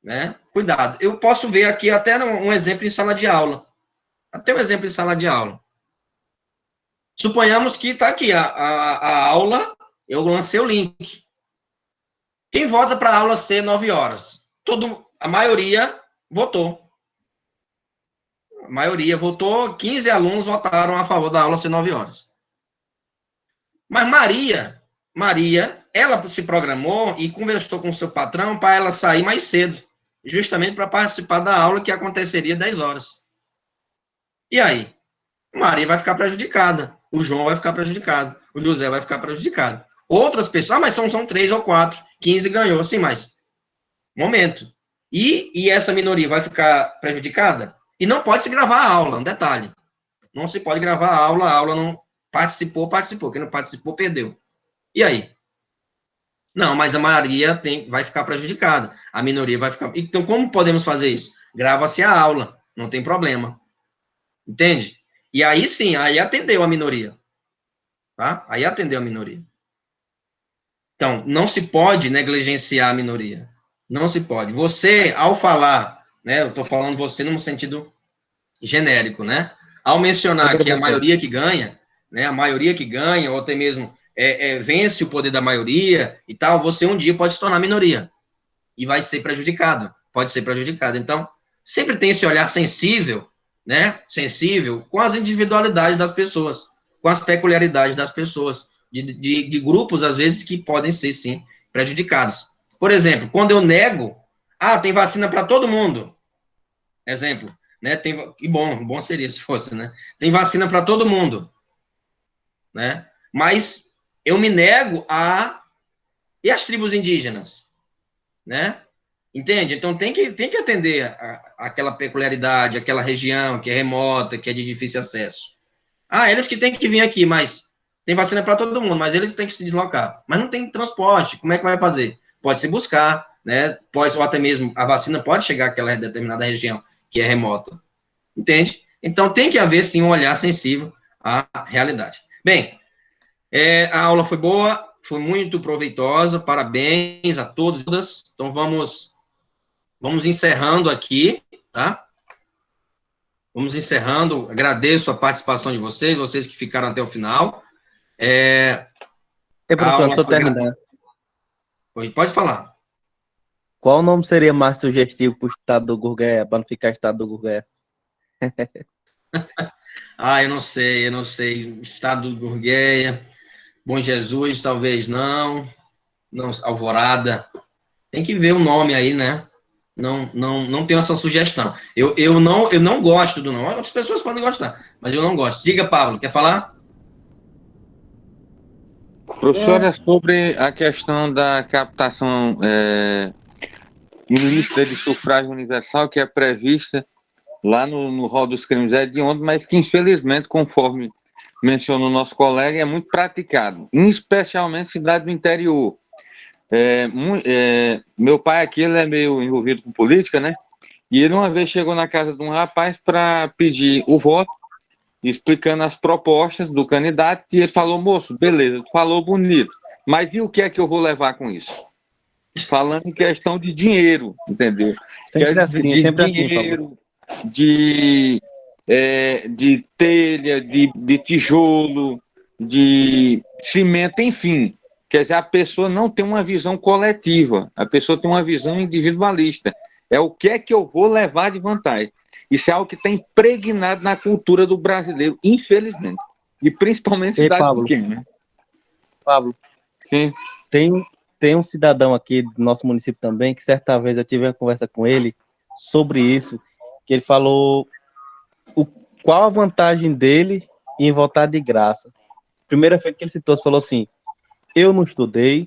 né? Cuidado. Eu posso ver aqui até um exemplo em sala de aula. Até um exemplo em sala de aula. Suponhamos que está aqui a aula, eu lancei o link. Quem vota para a aula ser 9 horas? A maioria votou. A maioria votou, 15 alunos votaram a favor da aula ser 9 horas. Mas Maria, ela se programou e conversou com o seu patrão para ela sair mais cedo, justamente para participar da aula que aconteceria 10 horas. E aí? Maria vai ficar prejudicada, o João vai ficar prejudicado, o José vai ficar prejudicado. Outras pessoas, mas são 3 ou 4, 15 ganhou, assim, mas momento. E essa minoria vai ficar prejudicada? E não pode se gravar a aula, um detalhe. Não se pode gravar a aula não participou. Quem não participou, perdeu. E aí? Não, mas a maioria vai ficar prejudicada. A minoria vai ficar... Então, como podemos fazer isso? Grava-se a aula, não tem problema. Entende? E aí sim, aí atendeu a minoria. Tá? Aí atendeu a minoria. Então, não se pode negligenciar a minoria. Não se pode. Você, ao falar, né, eu estou falando você num sentido genérico, né? Ao mencionar que a maioria que ganha, né, a maioria que ganha, ou até mesmo vence o poder da maioria e tal, você um dia pode se tornar minoria. E vai ser prejudicado. Pode ser prejudicado. Então, sempre tem esse olhar sensível, né? Sensível com as individualidades das pessoas, com as peculiaridades das pessoas, de grupos, às vezes, que podem ser, sim, prejudicados. Por exemplo, quando eu nego, tem vacina para todo mundo. Exemplo, né? Que bom seria se fosse, né? Tem vacina para todo mundo, né? Mas eu me nego e as tribos indígenas, né? Entende? Então tem que atender aquela peculiaridade, aquela região que é remota, que é de difícil acesso. Eles que têm que vir aqui, mas tem vacina para todo mundo, mas eles têm que se deslocar. Mas não tem transporte, como é que vai fazer? Pode se buscar, né? Ou até mesmo a vacina pode chegar àquela determinada região que é remota. Entende? Então tem que haver, sim, um olhar sensível à realidade. Bem, a aula foi boa, foi muito proveitosa, parabéns a todos e todas. Então vamos encerrando aqui, tá? Vamos encerrando, agradeço a participação de vocês que ficaram até o final. Professor, deixa eu terminar. Pode falar. Qual o nome seria mais sugestivo para o estado do Gurgueia, para não ficar estado do Gurgueia? Eu não sei. Estado do Gurgueia, Bom Jesus, talvez não, Alvorada. Tem que ver o nome aí, né? Não tenho essa sugestão. Eu não gosto do nome. Outras pessoas podem gostar, mas eu não gosto. Diga, Pablo, quer falar? Professor, é sobre a questão da captação ilícita de sufrágio universal, que é prevista lá no rol dos crimes hediondos, mas que, infelizmente, conforme mencionou o nosso colega, é muito praticado, especialmente em cidade do interior. Meu pai aqui, ele é meio envolvido com política, né? E ele uma vez chegou na casa de um rapaz para pedir o voto, explicando as propostas do candidato, e ele falou: moço, beleza, tu falou bonito, mas e o que é que eu vou levar com isso? falando em questão de dinheiro, entendeu? Sempre assim, sempre assim, Pablo. Dinheiro, de telha, de tijolo, de cimento, enfim. Quer dizer, a pessoa não tem uma visão coletiva, a pessoa tem uma visão individualista. É o que é que eu vou levar de vantagem. Isso é algo que está impregnado na cultura do brasileiro, infelizmente. E principalmente em Ei, cidade Pablo, pequena. Pablo, Sim. tem um cidadão aqui do nosso município também, que certa vez eu tive uma conversa com ele sobre isso, que ele falou qual a vantagem dele em votar de graça. Primeira vez que ele citou, ele falou assim, eu não estudei,